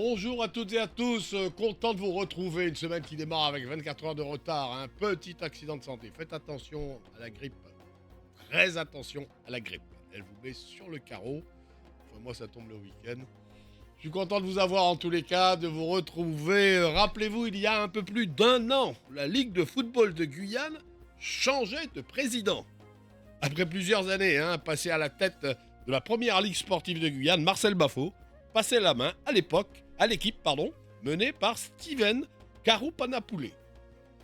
Bonjour à toutes et à tous, content de vous retrouver, une semaine qui démarre avec 24 heures de retard, un petit accident de santé. Faites attention à la grippe, très attention à la grippe. Elle vous met sur le carreau, enfin, moi ça tombe le week-end. Je suis content de vous avoir en tous les cas, de vous retrouver. Rappelez-vous, il y a un peu plus d'un an, la Ligue de football de Guyane changeait de président. Après plusieurs années, passé à la tête de la première ligue sportive de Guyane, Marcel Bafo passait la main à l'équipe, menée par Steven Karoupanapoulé.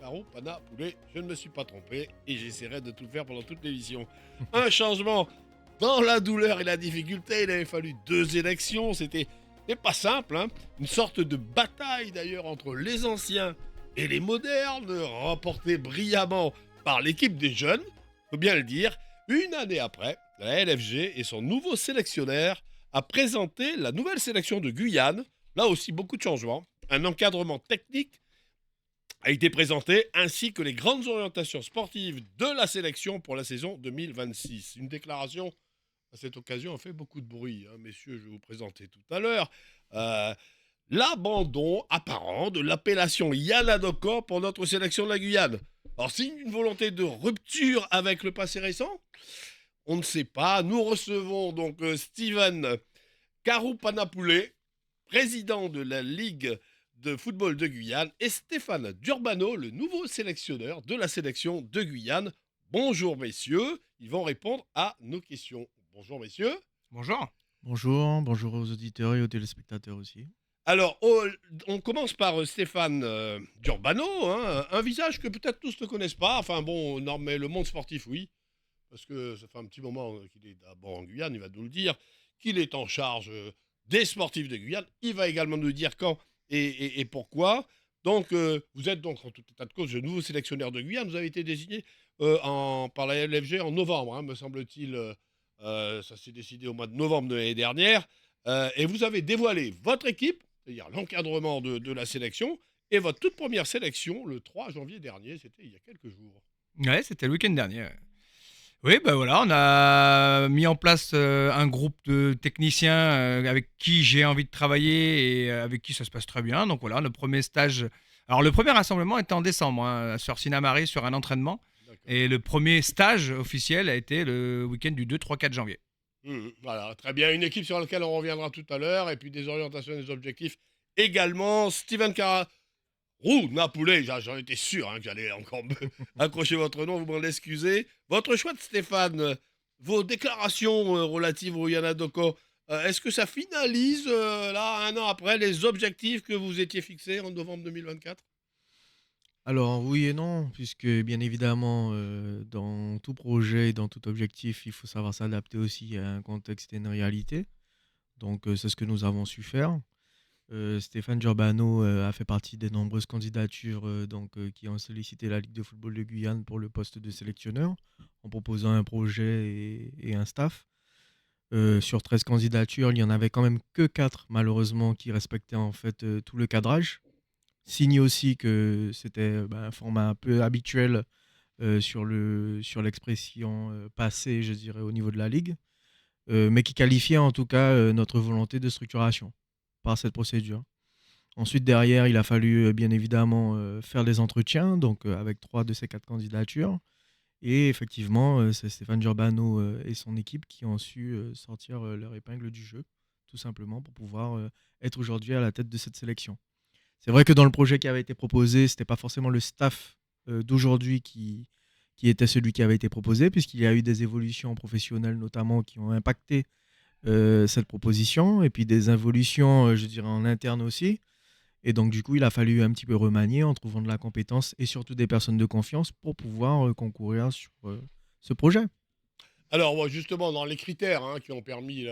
Karoupanapoulé, je ne me suis pas trompé et j'essaierai de tout faire pendant toute l'émission. Un changement dans la douleur et la difficulté, il avait fallu 2 élections, c'était pas simple, une sorte de bataille d'ailleurs entre les anciens et les modernes, remportée brillamment par l'équipe des jeunes, faut bien le dire. Une année après, la LFG et son nouveau sélectionneur a présenté la nouvelle sélection de Guyane. Là aussi, beaucoup de changements. Un encadrement technique a été présenté, ainsi que les grandes orientations sportives de la sélection pour la saison 2026. Une déclaration, à cette occasion, a fait beaucoup de bruit. Messieurs, je vais vous présenter tout à l'heure. Euh, L'abandon apparent de l'appellation Yanadoko pour notre sélection de la Guyane. Alors, signe une volonté de rupture avec le passé récent? On ne sait pas. Nous recevons donc Steven Karoupanapoulé, président de la Ligue de football de Guyane, et Stéphane Durbano, le nouveau sélectionneur de la sélection de Guyane. Bonjour messieurs, ils vont répondre à nos questions. Bonjour messieurs. Bonjour. Bonjour aux auditeurs et aux téléspectateurs aussi. Alors, on commence par Stéphane Durbano, un visage que peut-être tous ne connaissent pas. Enfin bon, non, mais le monde sportif, oui. Parce que ça fait un petit moment qu'il est d'abord en Guyane, il va nous le dire, qu'il est en charge des sportifs de Guyane. Il va également nous dire quand et pourquoi. Donc, vous êtes donc en tout état de cause le nouveau sélectionneur de Guyane. Vous avez été désigné par la LFG en novembre, me semble-t-il. Ça s'est décidé au mois de novembre de l'année dernière. Et vous avez dévoilé votre équipe, c'est-à-dire l'encadrement de la sélection, et votre toute première sélection le 3 janvier dernier, c'était il y a quelques jours. Ouais, c'était le week-end dernier. Ouais. Oui, ben voilà, on a mis en place un groupe de techniciens avec qui j'ai envie de travailler et avec qui ça se passe très bien. Donc voilà, le premier stage. Alors le premier rassemblement était en décembre, sur Sinamari, sur un entraînement. D'accord. Et le premier stage officiel a été le week-end du 2, 3, 4 janvier. Voilà, très bien. Une équipe sur laquelle on reviendra tout à l'heure, et puis des orientations et des objectifs également. Steven Napoulet, j'en étais sûr que j'allais encore me accrocher votre nom, vous m'en excusez. Votre choix de Stéphane, vos déclarations relatives au Yanadoko, est-ce que ça finalise, là, un an après, les objectifs que vous étiez fixés en novembre 2024? Alors oui et non, puisque bien évidemment, dans tout projet et dans tout objectif, il faut savoir s'adapter aussi à un contexte et une réalité. Donc c'est ce que nous avons su faire. Stéphane Giordano a fait partie des nombreuses candidatures qui ont sollicité la Ligue de football de Guyane pour le poste de sélectionneur, en proposant un projet et un staff. Sur 13 candidatures, il n'y en avait quand même que 4 malheureusement qui respectaient en fait tout le cadrage. Signe aussi que c'était, un format un peu habituel, sur l'expression, passée, je dirais, au niveau de la ligue, mais qui qualifiait en tout cas, notre volonté de structuration par cette procédure. Ensuite derrière, il a fallu, bien évidemment, faire des entretiens donc avec 3 de ces 4 candidatures et effectivement, c'est Stéphane Giordano, et son équipe qui ont su, sortir, leur épingle du jeu, tout simplement pour pouvoir, être aujourd'hui à la tête de cette sélection. C'est vrai que dans le projet qui avait été proposé, c'était pas forcément le staff d'aujourd'hui qui était celui qui avait été proposé, puisqu'il y a eu des évolutions professionnelles notamment qui ont impacté cette proposition, et puis des évolutions, je dirais, en interne aussi. Et donc, du coup, il a fallu un petit peu remanier en trouvant de la compétence et surtout des personnes de confiance pour pouvoir concourir sur ce projet. Alors, moi, justement, dans les critères qui ont permis,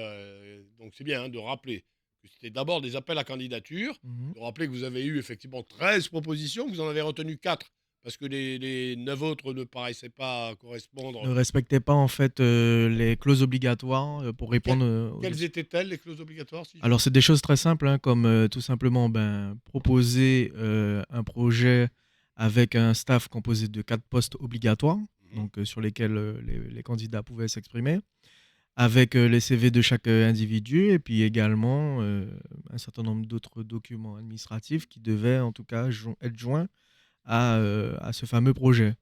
donc c'est bien de rappeler que c'était d'abord des appels à candidature, Mhm. de rappeler que vous avez eu effectivement 13 propositions, que vous en avez retenu 4, parce que les 9 autres ne paraissaient pas correspondre. Ne respectait pas en fait les clauses obligatoires pour Et répondre aux quelles étaient-elles, les clauses obligatoires, si je Alors, puis... c'est des choses très simples, hein, comme tout simplement proposer un projet avec un staff composé de 4 postes obligatoires, Mhm. donc sur lesquels les candidats pouvaient s'exprimer, avec les CV de chaque individu et puis également un certain nombre d'autres documents administratifs qui devaient en tout cas être joints à ce fameux projet.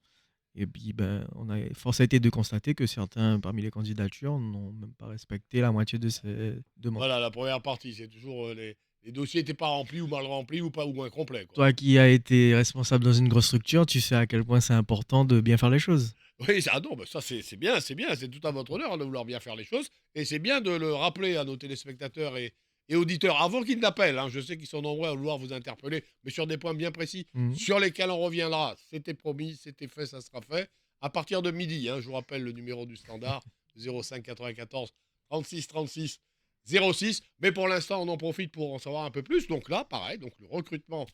Et puis, ben, force a été de constater que certains parmi les candidatures n'ont même pas respecté la moitié de ces demandes. Voilà, la première partie, c'est toujours les dossiers n'étaient pas remplis ou mal remplis ou pas ou incomplets, quoi. Toi qui as été responsable dans une grosse structure, tu sais à quel point c'est important de bien faire les choses. Oui, ah non, bah ça c'est bien, c'est tout à votre honneur de vouloir bien faire les choses et c'est bien de le rappeler à nos téléspectateurs et auditeurs avant qu'ils n'appellent, hein. Je sais qu'ils sont nombreux à vouloir vous interpeller, mais sur des points bien précis Mhm. sur lesquels on reviendra. C'était promis, c'était fait, ça sera fait. À partir de midi, hein, je vous rappelle le numéro du standard 05 94 36 36 06. Mais pour l'instant, on en profite pour en savoir un peu plus. Donc là, pareil, donc le recrutement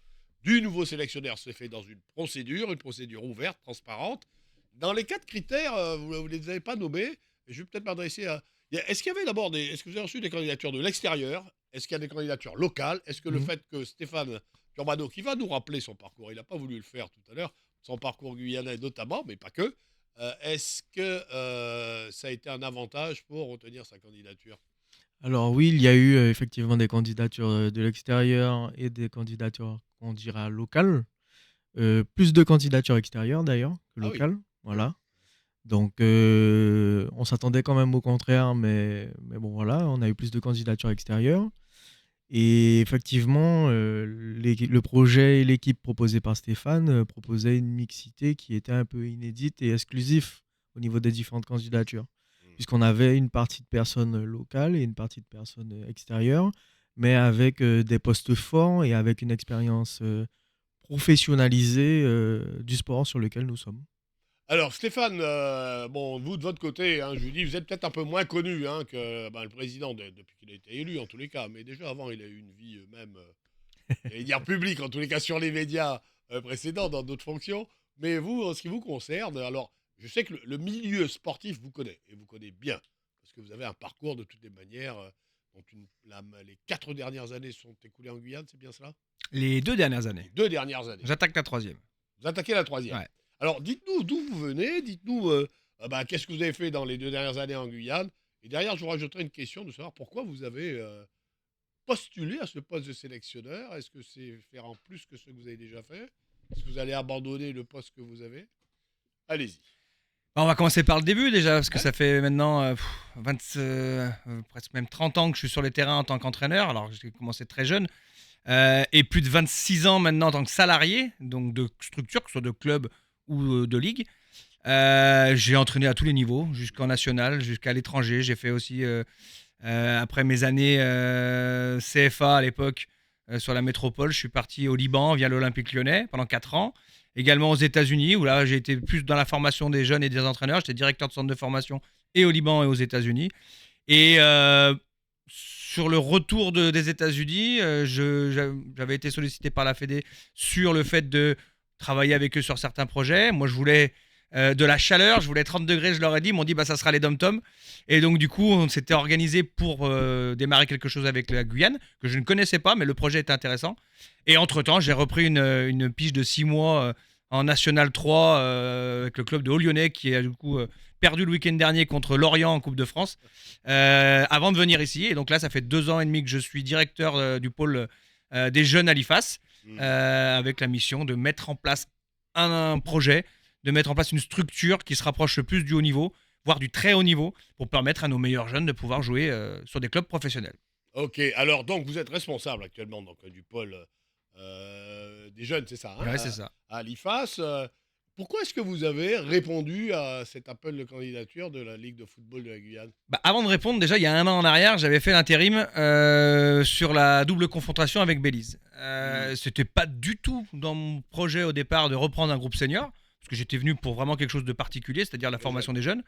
du nouveau sélectionneur se fait dans une procédure ouverte, transparente. Dans les 4 critères, vous ne les avez pas nommés. Je vais peut-être m'adresser à. Est-ce qu'il y avait d'abord des. Est-ce que vous avez reçu des candidatures de l'extérieur? Est-ce qu'il y a des candidatures locales? Est-ce que le Mhm. fait que Stéphane Turbado, qui va nous rappeler son parcours, il n'a pas voulu le faire tout à l'heure, son parcours guyanais notamment, mais pas que, est-ce que ça a été un avantage pour retenir sa candidature? Alors oui, il y a eu effectivement des candidatures de l'extérieur et des candidatures, on dira, locales. Plus de candidatures extérieures d'ailleurs que Ah oui, locales. oui. Voilà. Donc on s'attendait quand même au contraire, mais bon voilà, on a eu plus de candidatures extérieures. Et effectivement, le projet et l'équipe proposée par Stéphane proposait une mixité qui était un peu inédite et exclusive au niveau des différentes candidatures. Hmm. Puisqu'on avait une partie de personnes locales et une partie de personnes extérieures, mais avec des postes forts et avec une expérience professionnalisée du sport sur lequel nous sommes. Alors Stéphane, bon, vous de votre côté, hein, je vous dis, vous êtes peut-être un peu moins connu hein, que le président depuis qu'il a été élu en tous les cas, mais déjà avant il a eu une vie même, j'allais dire publique en tous les cas sur les médias précédents dans d'autres fonctions. Mais vous, en ce qui vous concerne, alors je sais que le milieu sportif vous connaît et vous connaît bien parce que vous avez un parcours de toutes les manières dont les 4 dernières années sont écoulées en Guyane, c'est bien cela? Les 2 dernières Les années. 2 dernières années. J'attaque la troisième. Vous attaquez la troisième. Ouais. Alors, dites-nous d'où vous venez, dites-nous qu'est-ce que vous avez fait dans les 2 dernières années en Guyane. Et derrière, je vous rajouterai une question de savoir pourquoi vous avez postulé à ce poste de sélectionneur. Est-ce que c'est faire en plus que ce que vous avez déjà fait? Est-ce que vous allez abandonner le poste que vous avez? Allez-y. On va commencer par le début déjà, parce que Ouais. ça fait maintenant presque même 30 ans que je suis sur les terrains en tant qu'entraîneur. Alors j'ai commencé très jeune. Et plus de 26 ans maintenant en tant que salarié, donc de structure, que ce soit de club ou de ligue. J'ai entraîné à tous les niveaux, jusqu'en national, jusqu'à l'étranger. J'ai fait aussi, après mes années CFA à l'époque, sur la métropole, je suis parti au Liban via l'Olympique lyonnais pendant 4 ans. Également aux États-Unis, où là j'ai été plus dans la formation des jeunes et des entraîneurs. J'étais directeur de centre de formation et au Liban et aux États-Unis. Et sur le retour des États-Unis, j'avais été sollicité par la Fédé sur le fait de travailler avec eux sur certains projets. Moi, je voulais de la chaleur, je voulais 30 degrés, je leur ai dit. Ils m'ont dit, bah, ça sera les dom-toms. Et donc, du coup, on s'était organisé pour démarrer quelque chose avec la Guyane, que je ne connaissais pas, mais le projet était intéressant. Et entre-temps, j'ai repris une pige de 6 mois en National 3 avec le club de Haut-Lyonnais qui a du coup perdu le week-end dernier contre Lorient en Coupe de France avant de venir ici. Et donc là, ça fait 2 ans et demi que je suis directeur du pôle des jeunes à l'IFAS Hmm. avec la mission de mettre en place un projet, de mettre en place une structure qui se rapproche le plus du haut niveau, voire du très haut niveau, pour permettre à nos meilleurs jeunes de pouvoir jouer sur des clubs professionnels. Ok, alors donc vous êtes responsable actuellement donc, du pôle des jeunes, c'est ça, hein, Ouais, c'est ça. à l'IFAS. Pourquoi est-ce que vous avez répondu à cet appel de candidature de la Ligue de football de la Guyane? Bah, avant de répondre, déjà, il y a 1 an en arrière, j'avais fait l'intérim sur la double confrontation avec Belize. Hmm. C'était pas du tout dans mon projet au départ de reprendre un groupe senior, parce que j'étais venu pour vraiment quelque chose de particulier, c'est-à-dire la Les formation jeunes.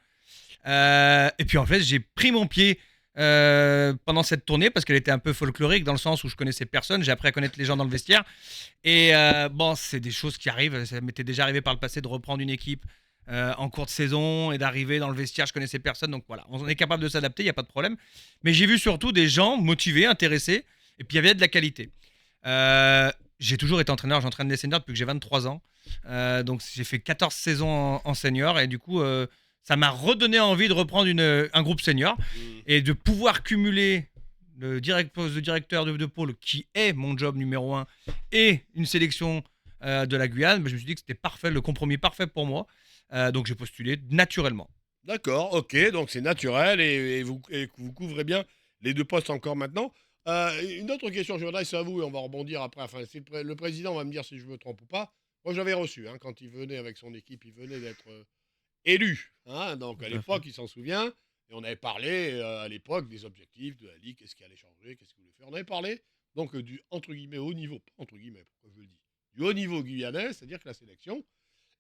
des jeunes. Et puis en fait, j'ai pris mon pied pendant cette tournée parce qu'elle était un peu folklorique dans le sens où je connaissais personne, j'ai appris à connaître les gens dans le vestiaire. Et bon, c'est des choses qui arrivent. Ça m'était déjà arrivé par le passé de reprendre une équipe en cours de saison et d'arriver dans le vestiaire, je connaissais personne. Donc voilà, on est capable de s'adapter, il n'y a pas de problème. Mais j'ai vu surtout des gens motivés, intéressés, et puis il y avait de la qualité. J'ai toujours été entraîneur, j'entraîne des seniors depuis que j'ai 23 ans. Donc j'ai fait 14 saisons en senior et du coup, ça m'a redonné envie de reprendre un groupe senior et de pouvoir cumuler poste de directeur de pôle, qui est mon job numéro un, et une sélection de la Guyane. Je me suis dit que c'était parfait, le compromis parfait pour moi. Donc j'ai postulé naturellement. D'accord, ok, donc c'est naturel et vous couvrez bien les deux postes encore maintenant. Une autre question, je m'adresse à vous et on va rebondir après. Enfin, le président va me dire si je me trompe ou pas. Moi, j'avais reçu, hein, quand il venait avec son équipe, il venait d'être élu. Hein, donc à Tout à l'époque, fait. il s'en souvient. Et on avait parlé à l'époque des objectifs de la Ligue, qu'est-ce qui allait changer, qu'est-ce qu'il voulait faire. On avait parlé donc du entre guillemets haut niveau, pas entre guillemets, pourquoi je le dis, du haut niveau guyanais, c'est-à-dire que la sélection.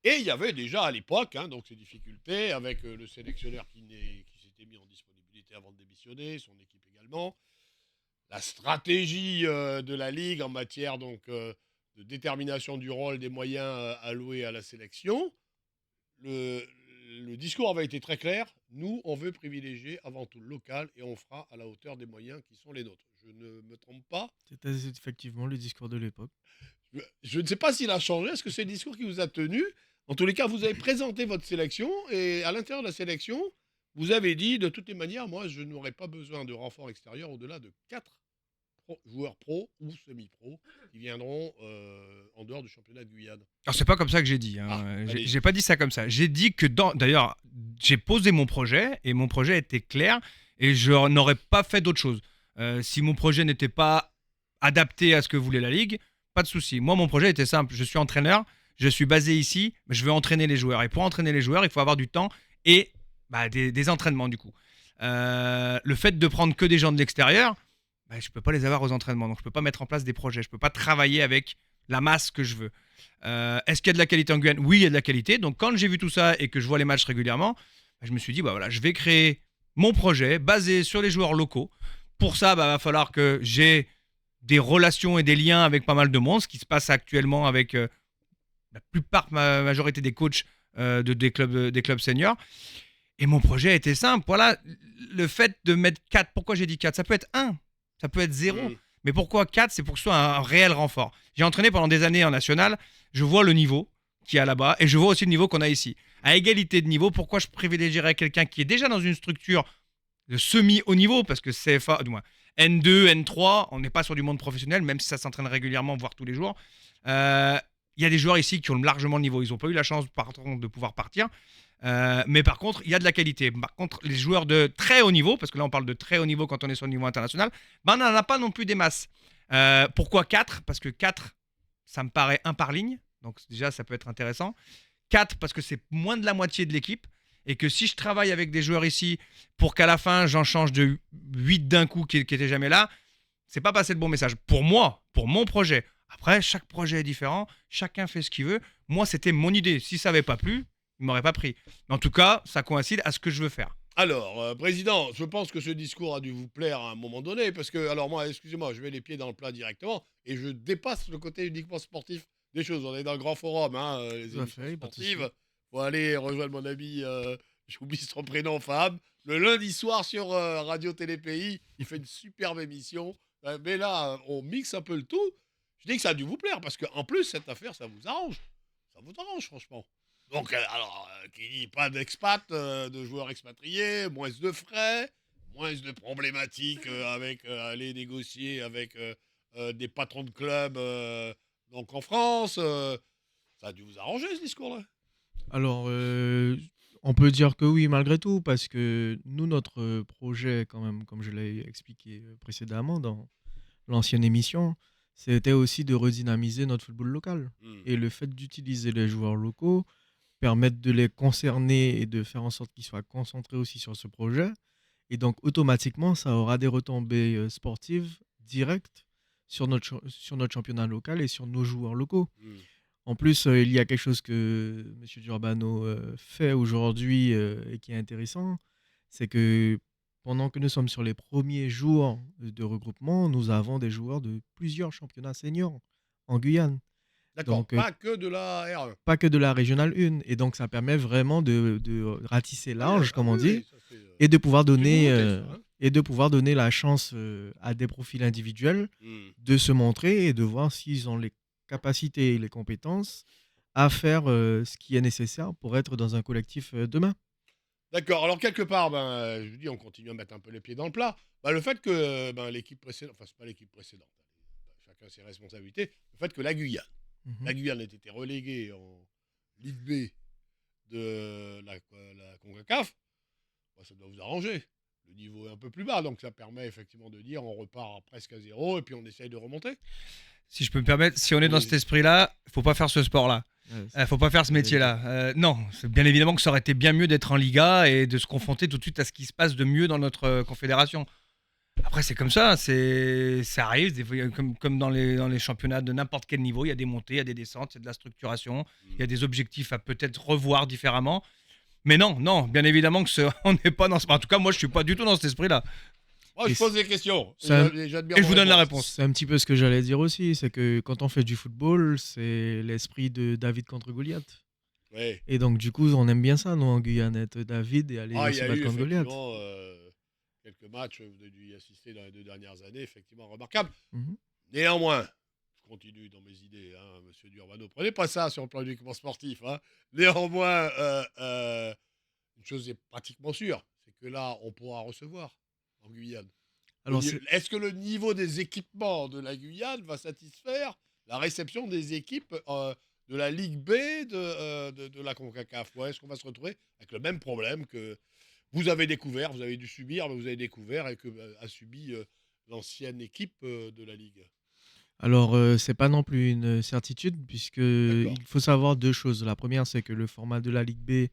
Et il y avait déjà à l'époque donc ces difficultés avec le sélectionneur qui s'était mis en disponibilité avant de démissionner, son équipe également. La stratégie de la Ligue en matière de détermination du rôle des moyens alloués à la sélection. Le, le discours avait été très clair. Nous, on veut privilégier avant tout le local et on fera à la hauteur des moyens qui sont les nôtres. Je ne me trompe pas. C'était effectivement le discours de l'époque. Je ne sais pas s'il a changé. Est-ce que c'est le discours qui vous a tenu? En tous les cas, vous avez présenté votre sélection et à l'intérieur de la sélection, vous avez dit de toutes les manières, moi, je n'aurais pas besoin de renfort extérieur au-delà de 4 joueurs pro ou semi-pro qui viendront en dehors du championnat de Guyane. Alors c'est pas comme ça que j'ai dit. Ah, allez. J'ai pas dit ça comme ça. J'ai dit que d'ailleurs, j'ai posé mon projet et mon projet était clair et je n'aurais pas fait d'autre chose. Si mon projet n'était pas adapté à ce que voulait la Ligue, pas de souci. Moi, mon projet était simple. Je suis entraîneur, je suis basé ici, mais je veux entraîner les joueurs. Et pour entraîner les joueurs, il faut avoir du temps et des entraînements du coup. Le fait de prendre que des gens de l'extérieur, je peux pas les avoir aux entraînements. Donc je peux pas mettre en place des projets. Je peux pas travailler avec la masse que je veux. Est-ce qu'il y a de la qualité en Guyane? Oui, il y a de la qualité. Donc quand j'ai vu tout ça et que je vois les matchs régulièrement, je me suis dit, voilà, je vais créer mon projet basé sur les joueurs locaux. Pour ça, va falloir que j'ai des relations et des liens avec pas mal de monde, ce qui se passe actuellement avec la majorité des coachs des clubs seniors. Et mon projet a été simple. Voilà, le fait de mettre 4, pourquoi j'ai dit 4? Ça peut être 1, ça peut être 0. Mais pourquoi 4? C'est pour que ce soit un réel renfort. J'ai entraîné pendant des années en national, je vois le niveau qu'il y a là-bas et je vois aussi le niveau qu'on a ici. À égalité de niveau, pourquoi je privilégierais quelqu'un qui est déjà dans une structure de semi-haut niveau? Parce que CFA, du moins N2, N3, on n'est pas sur du monde professionnel, même si ça s'entraîne régulièrement, voire tous les jours. Il y a des joueurs ici qui ont largement le niveau. Ils n'ont pas eu la chance de pouvoir partir. Mais par contre, il y a de la qualité. Par contre, les joueurs de très haut niveau, parce que là on parle de très haut niveau quand on est sur le niveau international, on n'en a pas non plus des masses. Pourquoi 4? Parce que 4, ça me paraît 1 par ligne. Donc déjà, ça peut être intéressant. 4, parce que c'est moins de la moitié de l'équipe. Et que si je travaille avec des joueurs ici, pour qu'à la fin, j'en change de 8 d'un coup qui n'étaient jamais là, c'est pas passer le bon message. Pour moi, pour mon projet. Après, chaque projet est différent. Chacun fait ce qu'il veut. Moi, c'était mon idée. Si ça n'avait pas plu, il m'aurait pas pris. Mais en tout cas, ça coïncide à ce que je veux faire. Alors, président, je pense que ce discours a dû vous plaire à un moment donné, parce que, alors moi, excusez-moi, je mets les pieds dans le plat directement, et je dépasse le côté uniquement sportif des choses. On est dans le grand forum, les Tout à émissions fait, pas de souci. sportives. Faut aller rejoindre mon ami, j'oublie son prénom, Fab, le lundi soir sur Radio Télé Pays. Il fait une superbe émission. Mais là, on mixe un peu le tout. Je dis que ça a dû vous plaire, parce qu'en plus, cette affaire, ça vous arrange. Ça vous arrange, franchement. Donc, qui dit pas d'expat, de joueurs expatriés, moins de frais, moins de problématiques avec aller négocier avec des patrons de clubs donc en France. Ça a dû vous arranger ce discours-là. Alors, on peut dire que oui, malgré tout, parce que nous, notre projet, quand même, comme je l'ai expliqué précédemment dans l'ancienne émission, c'était aussi de redynamiser notre football local. Et le fait d'utiliser les joueurs locaux, permettre de les concerner et de faire en sorte qu'ils soient concentrés aussi sur ce projet. Et donc, automatiquement, ça aura des retombées sportives directes sur notre championnat local et sur nos joueurs locaux. En plus, il y a quelque chose que M. Durbano fait aujourd'hui et qui est intéressant, c'est que pendant que nous sommes sur les premiers jours de regroupement, nous avons des joueurs de plusieurs championnats seniors en Guyane. D'accord, Donc, pas que de la R1. pas que de la régionale 1. Et donc, ça permet vraiment de ratisser large, comme on dit, Ça, c'est, et de pouvoir c'est une donner, nouveauté, ça, hein. et de pouvoir donner la chance à des profils individuels de se montrer et de voir s'ils ont les capacités et les compétences à faire ce qui est nécessaire pour être dans un collectif demain. D'accord. Alors, quelque part, je vous dis, on continue à mettre un peu les pieds dans le plat. Le fait que l'équipe précédente, enfin, c'est pas l'équipe précédente, chacun ses responsabilités, le fait que la Mhm. Guyane ait été reléguée en Ligue B de la CONCACAF, ça doit vous arranger. Le niveau est un peu plus bas, donc ça permet effectivement de dire on repart presque à zéro et puis on essaye de remonter. Si je peux me permettre, si on est dans cet Allez-y. esprit-là, faut pas faire ce sport-là. Ouais, Faut pas faire ce ce que j'allais dire. métier-là. Non, c'est bien évidemment que ça aurait été bien mieux d'être en Liga et de se confronter tout de suite à ce qui se passe de mieux dans notre confédération. Après, c'est comme ça, ça arrive, des fois, comme dans les championnats de n'importe quel niveau, il y a des montées, il y a des descentes, il y a de la structuration, il y a des objectifs à peut-être revoir différemment. Mais non, non, bien évidemment que on n'est pas dans ce... En tout cas, moi, je suis pas du tout dans cet esprit-là. Moi, Et je pose des questions c'est un, et j'admire Et je vos vous donne la réponses. réponse. c'est un petit peu ce que j'allais dire aussi, c'est que quand on fait du football, c'est l'esprit de David contre Goliath. Oui. Et donc, du coup, on aime bien ça, nous, en Guyane, être David et aller Il y se a battre eu contre Goliath. effectivement quelques matchs, vous avez dû y assister dans les 2 dernières années, effectivement remarquables. Mhm. Néanmoins, je continue dans mes idées, monsieur Durbano. Prenez pas ça sur le plan uniquement sportif. Néanmoins, une chose est pratiquement sûre, c'est que là, on pourra recevoir en Guyane. Alors, c'est Est-ce que le niveau des équipements de la Guyane va satisfaire la réception des équipes de la Ligue B de la CONCACAF? Ou est-ce qu'on va se retrouver avec le même problème que vous avez découvert, vous avez dû subir, mais vous avez découvert et que a subi l'ancienne équipe de la Ligue? Alors, c'est pas non plus une certitude, puisque D'accord. il faut savoir deux choses. La première, c'est que le format de la Ligue B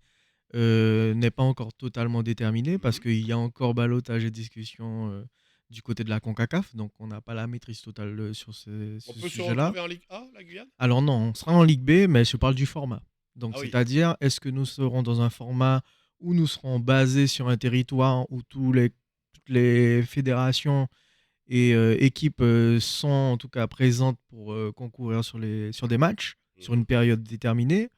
n'est pas encore totalement déterminé, parce Mhm. qu'il y a encore ballottage et discussion du côté de la CONCACAF, donc on n'a pas la maîtrise totale sur On ce peut se sujet-là. retrouver en Ligue A, la Guyane? Alors non, on sera en Ligue B, mais je parle du format. Donc, Ah oui. c'est-à-dire, est-ce que nous serons dans un format où nous serons basés sur un territoire où toutes les fédérations et équipes sont en tout cas présentes pour concourir sur des matchs, sur Mhm. une période déterminée,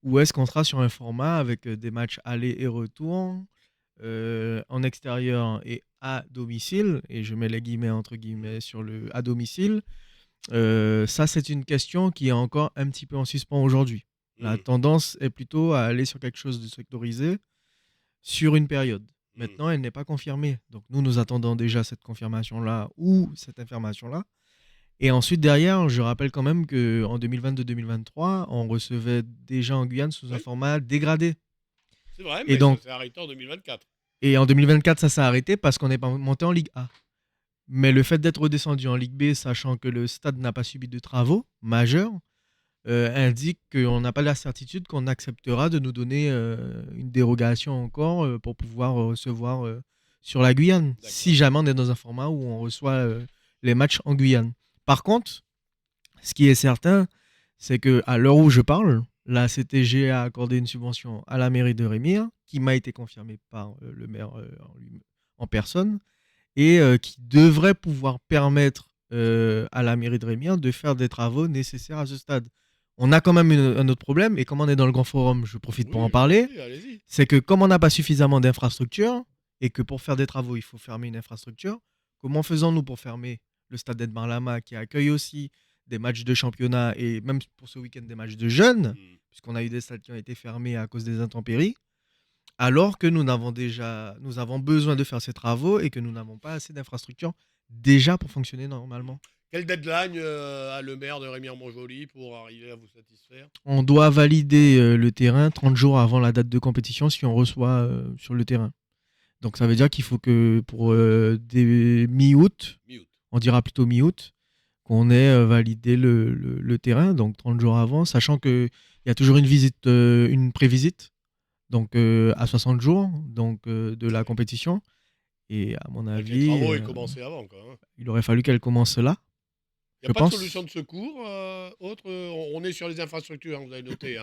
ou est-ce qu'on sera sur un format avec des matchs aller et retour en extérieur et à domicile, et je mets les guillemets entre guillemets sur le à domicile. Ça, c'est une question qui est encore un petit peu en suspens aujourd'hui. La Mhm. tendance est plutôt à aller sur quelque chose de sectorisé sur une période. Mhm. Maintenant, elle n'est pas confirmée. Donc, nous attendons déjà cette confirmation-là ou cette information-là. Et ensuite, derrière, je rappelle quand même qu'en 2022-2023, on recevait déjà en Guyane sous un Oui, format dégradé. c'est vrai, Et mais ça donc, s'est arrêté en 2024. et en 2024, ça s'est arrêté parce qu'on n'est pas monté en Ligue A. Mais le fait d'être redescendu en Ligue B, sachant que le stade n'a pas subi de travaux majeurs, indique qu'on n'a pas la certitude qu'on acceptera de nous donner une dérogation encore pour pouvoir recevoir sur la Guyane, si D'accord. jamais on est dans un format où on reçoit les matchs en Guyane. Par contre, ce qui est certain, c'est que à l'heure où je parle, la CTG a accordé une subvention à la mairie de Rémire, qui m'a été confirmée par le maire en personne, et qui devrait pouvoir permettre à la mairie de Rémire de faire des travaux nécessaires à ce stade. On a quand même un autre problème, et comme on est dans le grand forum, je profite pour en Oui, parler, allez-y, allez-y. c'est que comme on n'a pas suffisamment d'infrastructures, et que pour faire des travaux, il faut fermer une infrastructure, comment faisons-nous pour fermer le stade d'Edmar Lama, qui accueille aussi des matchs de championnat, et même pour ce week-end des matchs de jeunes, Mhm. puisqu'on a eu des stades qui ont été fermés à cause des intempéries, alors que nous avons besoin de faire ces travaux et que nous n'avons pas assez d'infrastructures déjà pour fonctionner normalement. Quel deadline a le maire de Rémire-Montjoly pour arriver à vous satisfaire? On doit valider le terrain 30 jours avant la date de compétition si on reçoit sur le terrain. Donc ça veut dire qu'il faut que pour des mi-août, Mi-août. on dira plutôt mi-août, qu'on ait validé le terrain, donc 30 jours avant, sachant qu'il y a toujours une visite, une prévisite, donc à 60 jours donc, de la Ouais. compétition. Et à mon Avec les avis, travaux, ils commençaient avant, quoi. il aurait fallu qu'elle commence là, Il n'y je a pas de solution pense. de secours autre on est sur les infrastructures, vous avez noté.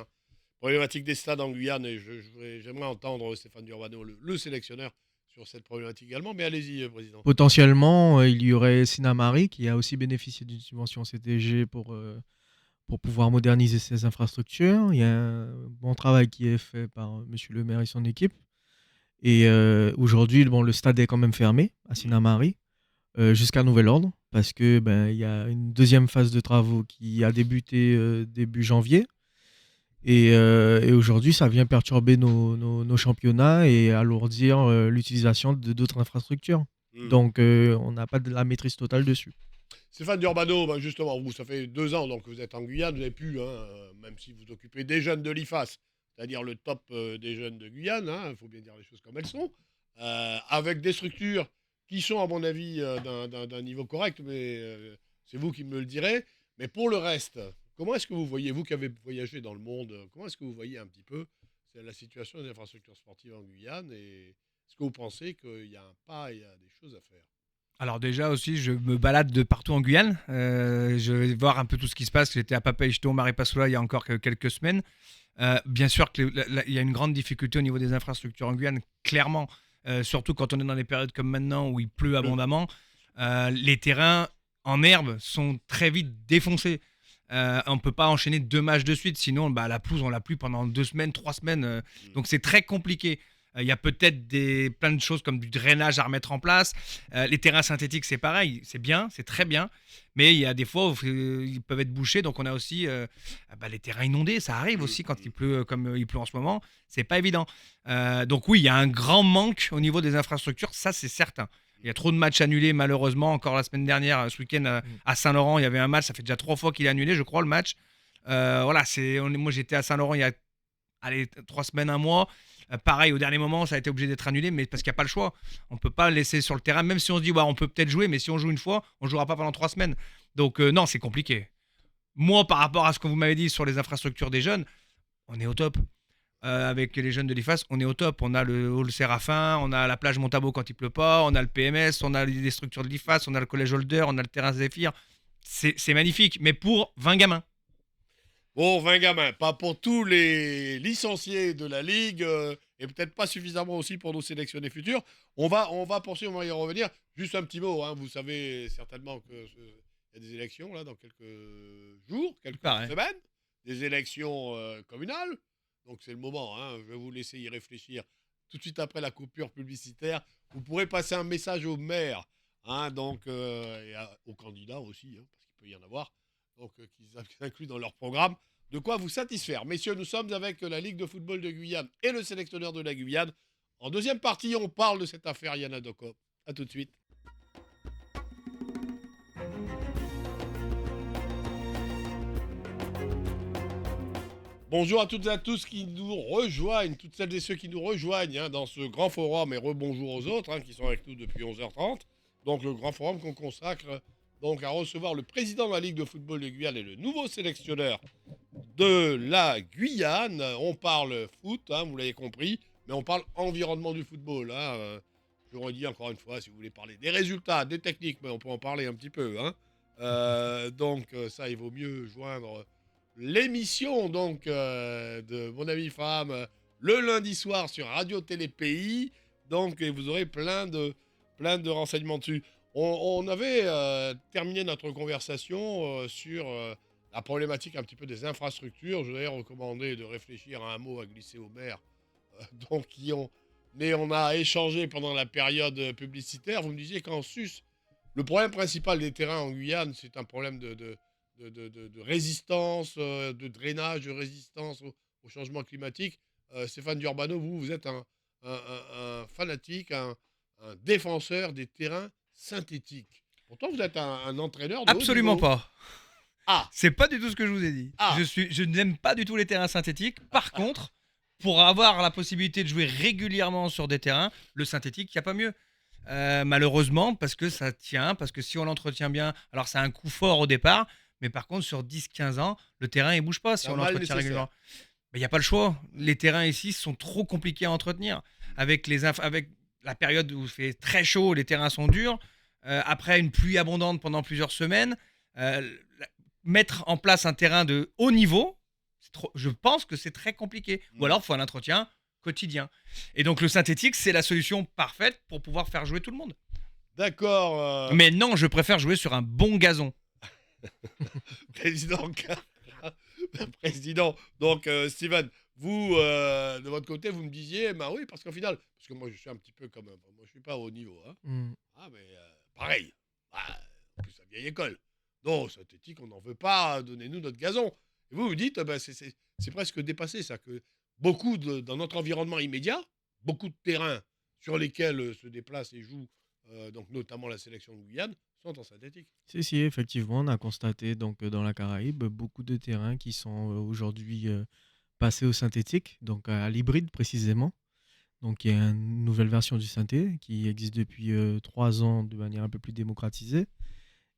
Problématique des stades en Guyane, et j'aimerais entendre Stéphane Durbano, le sélectionneur, sur cette problématique également. Mais allez-y, président. Potentiellement, il y aurait Sinamari qui a aussi bénéficié d'une subvention CTG pour pouvoir moderniser ses infrastructures. Il y a un bon travail qui est fait par Monsieur le maire et son équipe. Et aujourd'hui, bon, le stade est quand même fermé à Sinamari jusqu'à nouvel ordre, parce que il y a une deuxième phase de travaux qui a débuté début janvier. Et aujourd'hui, ça vient perturber nos championnats et alourdir l'utilisation de d'autres infrastructures. Hmm. Donc, on n'a pas de la maîtrise totale dessus. Stéphane Durbano, ben justement, vous, ça fait 2 ans donc, que vous êtes en Guyane, vous avez pu, même si vous occupez des jeunes de l'IFAS, c'est-à-dire le top des jeunes de Guyane, il faut bien dire les choses comme elles sont, avec des structures qui sont, à mon avis, d'un niveau correct, mais c'est vous qui me le direz. Mais pour le reste, comment est-ce que vous voyez, vous qui avez voyagé dans le monde, comment est-ce que vous voyez un petit peu la situation des infrastructures sportives en Guyane et est-ce que vous pensez qu'il y a un pas, il y a des choses à faire? Alors déjà aussi, je me balade de partout en Guyane. Je vais voir un peu tout ce qui se passe. J'étais à Papay-Jeton, Maripasoula il y a encore quelques semaines. Bien sûr qu'il y a une grande difficulté au niveau des infrastructures en Guyane, clairement. Surtout quand on est dans des périodes comme maintenant où il pleut abondamment. Les terrains en herbe sont très vite défoncés. On ne peut pas enchaîner 2 matchs de suite, sinon la pelouse on l'a plus pendant 2 semaines, 3 semaines. Donc c'est très compliqué. Il y a peut-être plein de choses comme du drainage à remettre en place. Les terrains synthétiques, c'est pareil, c'est bien, c'est très bien. Mais il y a des fois où ils peuvent être bouchés. Donc on a aussi les terrains inondés. Ça arrive aussi quand il pleut comme il pleut en ce moment. C'est pas évident. Donc oui, il y a un grand manque au niveau des infrastructures. Ça, c'est certain. Il y a trop de matchs annulés, malheureusement. Encore la semaine dernière, ce week-end, à Saint-Laurent, il y avait un match. Ça fait déjà 3 fois qu'il est annulé, je crois, le match. Voilà, moi j'étais à Saint-Laurent il y a 3 semaines, un mois. Pareil, au dernier moment, ça a été obligé d'être annulé, mais parce qu'il n'y a pas le choix. On ne peut pas le laisser sur le terrain, même si on se dit, on peut peut-être jouer, mais si on joue une fois, on ne jouera pas pendant 3 semaines. Donc, non, c'est compliqué. Moi, par rapport à ce que vous m'avez dit sur les infrastructures des jeunes, on est au top. Avec les jeunes de l'IFAS, on est au top. On a le hall Séraphin, on a la plage Montabo quand il pleut pas, on a le PMS, on a les structures de l'IFAS, on a le collège Holder, on a le terrain Zéphyr. C'est magnifique, mais pour 20 gamins. Bon, 20 gamins, pas pour tous les licenciés de la Ligue et peut-être pas suffisamment aussi pour nos sélectionnés futurs. On va poursuivre, on va y revenir. Juste un petit mot, vous savez certainement qu'il y a des élections là dans quelques jours, quelques Pareil. semaines, des élections communales. Donc c'est le moment, je vais vous laisser y réfléchir tout de suite après la coupure publicitaire. Vous pourrez passer un message au maire, donc, et aux candidats aussi, parce qu'il peut y en avoir, donc qu'ils incluent dans leur programme. De quoi vous satisfaire. Messieurs, nous sommes avec la Ligue de football de Guyane et le sélectionneur de la Guyane. En deuxième partie, on parle de cette affaire Yana Doko. A tout de suite. Bonjour à toutes et à tous qui nous rejoignent, toutes celles et ceux qui nous rejoignent dans ce grand forum et rebonjour aux autres qui sont avec nous depuis 11h30. Donc le grand forum qu'on consacre donc à recevoir le président de la Ligue de football de Guyane et le nouveau sélectionneur de la Guyane. On parle foot, vous l'avez compris, mais on parle environnement du football. Je vous redis encore une fois, si vous voulez parler des résultats, des techniques, mais on peut en parler un petit peu. Donc ça, il vaut mieux joindre l'émission de mon ami femme le lundi soir sur Radio Télé Pays. Donc et vous aurez plein de renseignements dessus. On avait terminé notre conversation sur la problématique un petit peu des infrastructures. Je vous avais recommandé de réfléchir à un mot à glisser au maire. Mais on a échangé pendant la période publicitaire. Vous me disiez qu'en sus, le problème principal des terrains en Guyane, c'est un problème de résistance, de drainage, de résistance au changement climatique. Stéphane Durbano, vous êtes un fanatique, un défenseur des terrains synthétiques. Pourtant, vous êtes un entraîneur de haut Absolument niveau. pas. Ah, C'est pas du tout ce que je vous ai dit. Ah. Je n'aime pas du tout les terrains synthétiques. Par contre, pour avoir la possibilité de jouer régulièrement sur des terrains, le synthétique, il n'y a pas mieux. Malheureusement, parce que ça tient, parce que si on l'entretient bien, alors c'est un coup fort au départ, mais par contre, sur 10-15 ans, le terrain, il bouge pas si C'est un on mal l'entretient nécessaire. régulièrement. Mais il n'y a pas le choix. Les terrains ici sont trop compliqués à entretenir. Avec la période où il fait très chaud, les terrains sont durs. Après une pluie abondante pendant plusieurs semaines, mettre en place un terrain de haut niveau, je pense que c'est très compliqué. Ou alors, il faut un entretien quotidien. Et donc, le synthétique, c'est la solution parfaite pour pouvoir faire jouer tout le monde. D'accord. Mais non, je préfère jouer sur un bon gazon. Président. Donc, Steven, vous, de votre côté, vous me disiez, bah oui, parce qu'au final, parce que moi, je suis un petit peu comme, moi, je suis pas au haut niveau, mais pareil, en plus, la vieille école. Non, synthétique, on n'en veut pas, donnez-nous notre gazon. Et vous dites, bah, c'est presque dépassé ça, que beaucoup dans notre environnement immédiat, beaucoup de terrains sur lesquels se déplacent et jouent, donc notamment la sélection de Guyane, sont en synthétique. Si, effectivement, on a constaté donc dans la Caraïbe beaucoup de terrains qui sont aujourd'hui passés au synthétique, donc à l'hybride précisément. Donc il y a une nouvelle version du synthé qui existe depuis 3 ans de manière un peu plus démocratisée.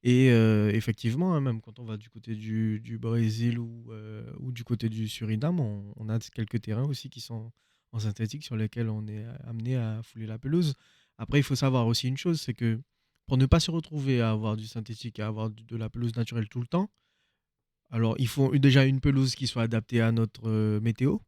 Et effectivement, hein, même quand on va du côté du Brésil ou du côté du Suriname, on a quelques terrains aussi qui sont en synthétique sur lesquels on est amené à fouler la pelouse. Après, il faut savoir aussi une chose, c'est que pour ne pas se retrouver à avoir du synthétique et à avoir de la pelouse naturelle tout le temps, alors il faut déjà une pelouse qui soit adaptée à notre météo,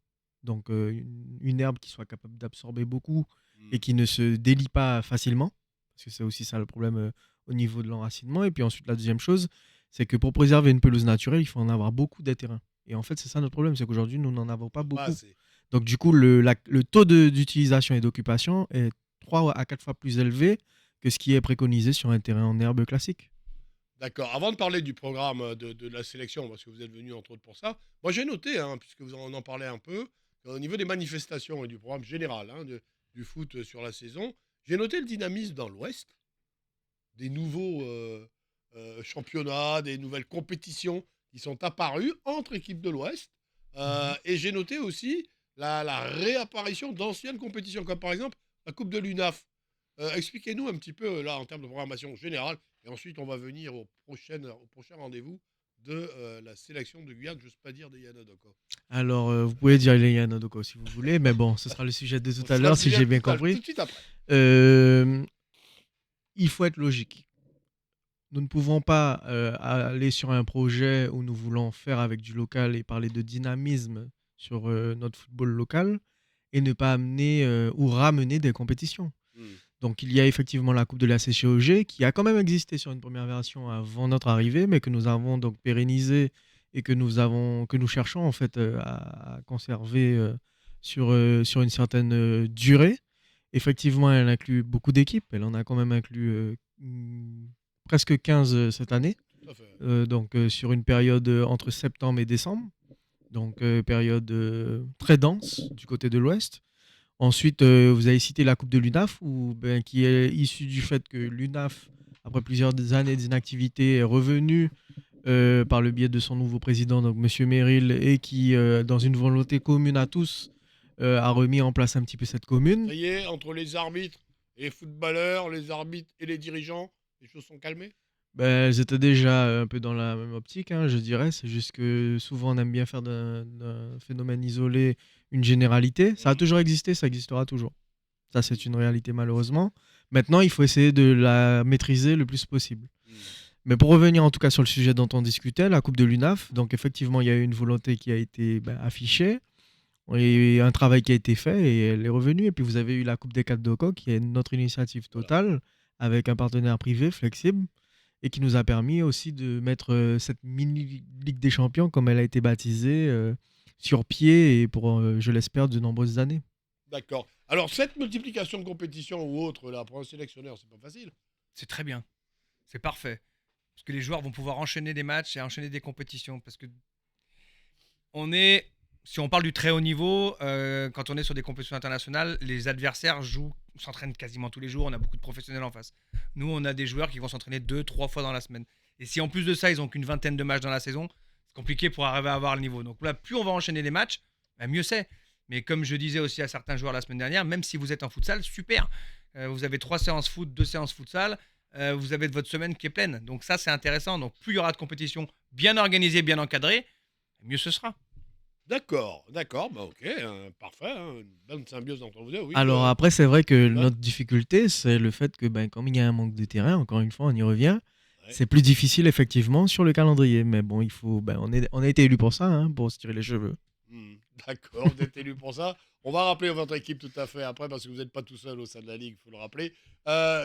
donc une herbe qui soit capable d'absorber beaucoup et Hmm. qui ne se délie pas facilement, parce que c'est aussi ça le problème au niveau de l'enracinement. Et puis ensuite, la deuxième chose, c'est que pour préserver une pelouse naturelle, il faut en avoir beaucoup des terrains. Et en fait, c'est ça notre problème, c'est qu'aujourd'hui, nous n'en avons pas Pas beaucoup. assez. Donc du coup, le taux d'utilisation et d'occupation est 3 à 4 fois plus élevé que ce qui est préconisé sur un terrain en herbe classique. D'accord. Avant de parler du programme de la sélection, parce que vous êtes venu entre autres pour ça, moi j'ai noté, hein, puisque vous en parlez un peu, au niveau des manifestations et du programme général hein, du foot sur la saison, j'ai noté le dynamisme dans l'Ouest, des nouveaux championnats, des nouvelles compétitions qui sont apparues entre équipes de l'Ouest. Mhm. Et j'ai noté aussi la réapparition d'anciennes compétitions, comme par exemple la Coupe de l'UNAF. Expliquez-nous un petit peu, là, en termes de programmation générale, et ensuite on va venir au prochain rendez-vous de la sélection de Guyane, j'ose pas dire des Yanodoko. Alors, vous pouvez dire les Yanodoko si vous voulez, mais bon, ce sera le sujet de On tout à sera le l'heure si sujet j'ai bien tout compris. de suite après. Euh, il faut être logique. Nous ne pouvons pas aller sur un projet où nous voulons faire avec du local et parler de dynamisme sur notre football local et ne pas amener ou ramener des compétitions. Hmm. Donc il y a effectivement la Coupe de la CCOG qui a quand même existé sur une première version avant notre arrivée, mais que nous avons donc pérennisé et que nous cherchons en fait à conserver sur une certaine durée. Effectivement, elle inclut beaucoup d'équipes. Elle en a quand même inclus presque 15 cette année. Tout à fait. Donc sur une période entre septembre et décembre. Donc période très dense du côté de l'Ouest. Ensuite, vous avez cité la Coupe de l'UNAF, qui est issue du fait que l'UNAF, après plusieurs années d'inactivité, est revenu par le biais de son nouveau président, donc Monsieur Merrill, et qui, dans une volonté commune à tous, a remis en place un petit peu cette commune. Ça y est, entre les arbitres et les footballeurs, les arbitres et les dirigeants, les choses sont calmées. Ben, elles étaient déjà un peu dans la même optique, hein, je dirais. C'est juste que souvent on aime bien faire d'un phénomène isolé une généralité. Ça a toujours existé, ça existera toujours. Ça, c'est une réalité malheureusement. Maintenant, il faut essayer de la maîtriser le plus possible. Hmm. Mais pour revenir en tout cas sur le sujet dont on discutait, la Coupe de l'UNAF, donc effectivement, il y a eu une volonté qui a été affichée et un travail qui a été fait et elle est revenue. Et puis vous avez eu la Coupe des 4 Doko, qui est notre initiative Voilà. totale avec un partenaire privé flexible et qui nous a permis aussi de mettre cette mini Ligue des Champions, comme elle a été baptisée, sur pied et pour, je l'espère, de nombreuses années. D'accord. Alors, cette multiplication de compétitions ou autre, là, pour un sélectionneur, c'est pas facile. C'est très bien. C'est parfait. Parce que les joueurs vont pouvoir enchaîner des matchs et enchaîner des compétitions. Parce que on est, si on parle du très haut niveau, quand on est sur des compétitions internationales, les adversaires s'entraînent quasiment tous les jours. On a beaucoup de professionnels en face. Nous, on a des joueurs qui vont s'entraîner 2, 3 fois dans la semaine. Et si en plus de ça, ils ont qu'une vingtaine de matchs dans la saison, c'est compliqué pour arriver à avoir le niveau. Donc là, plus on va enchaîner les matchs, bah, mieux c'est. Mais comme je disais aussi à certains joueurs la semaine dernière, même si vous êtes en futsal, super. Vous avez 3 séances foot, 2 séances futsal. Vous avez votre semaine qui est pleine. Donc ça, c'est intéressant. Donc plus il y aura de compétitions bien organisées, bien encadrées, mieux ce sera. D'accord, d'accord, bah ok, parfait, hein, une bonne symbiose entre vous deux, oui. Alors après, c'est vrai que Johan. notre difficulté, c'est le fait que comme il y a un manque de terrain, encore une fois, on y revient, Ouais. c'est plus difficile effectivement sur le calendrier. Mais bon, on a été élu pour ça, hein, pour se tirer les cheveux. Hmm, d'accord, vous êtes élu pour ça. On va rappeler votre équipe tout à fait après, parce que vous n'êtes pas tout seul au sein de la Ligue, il faut le rappeler.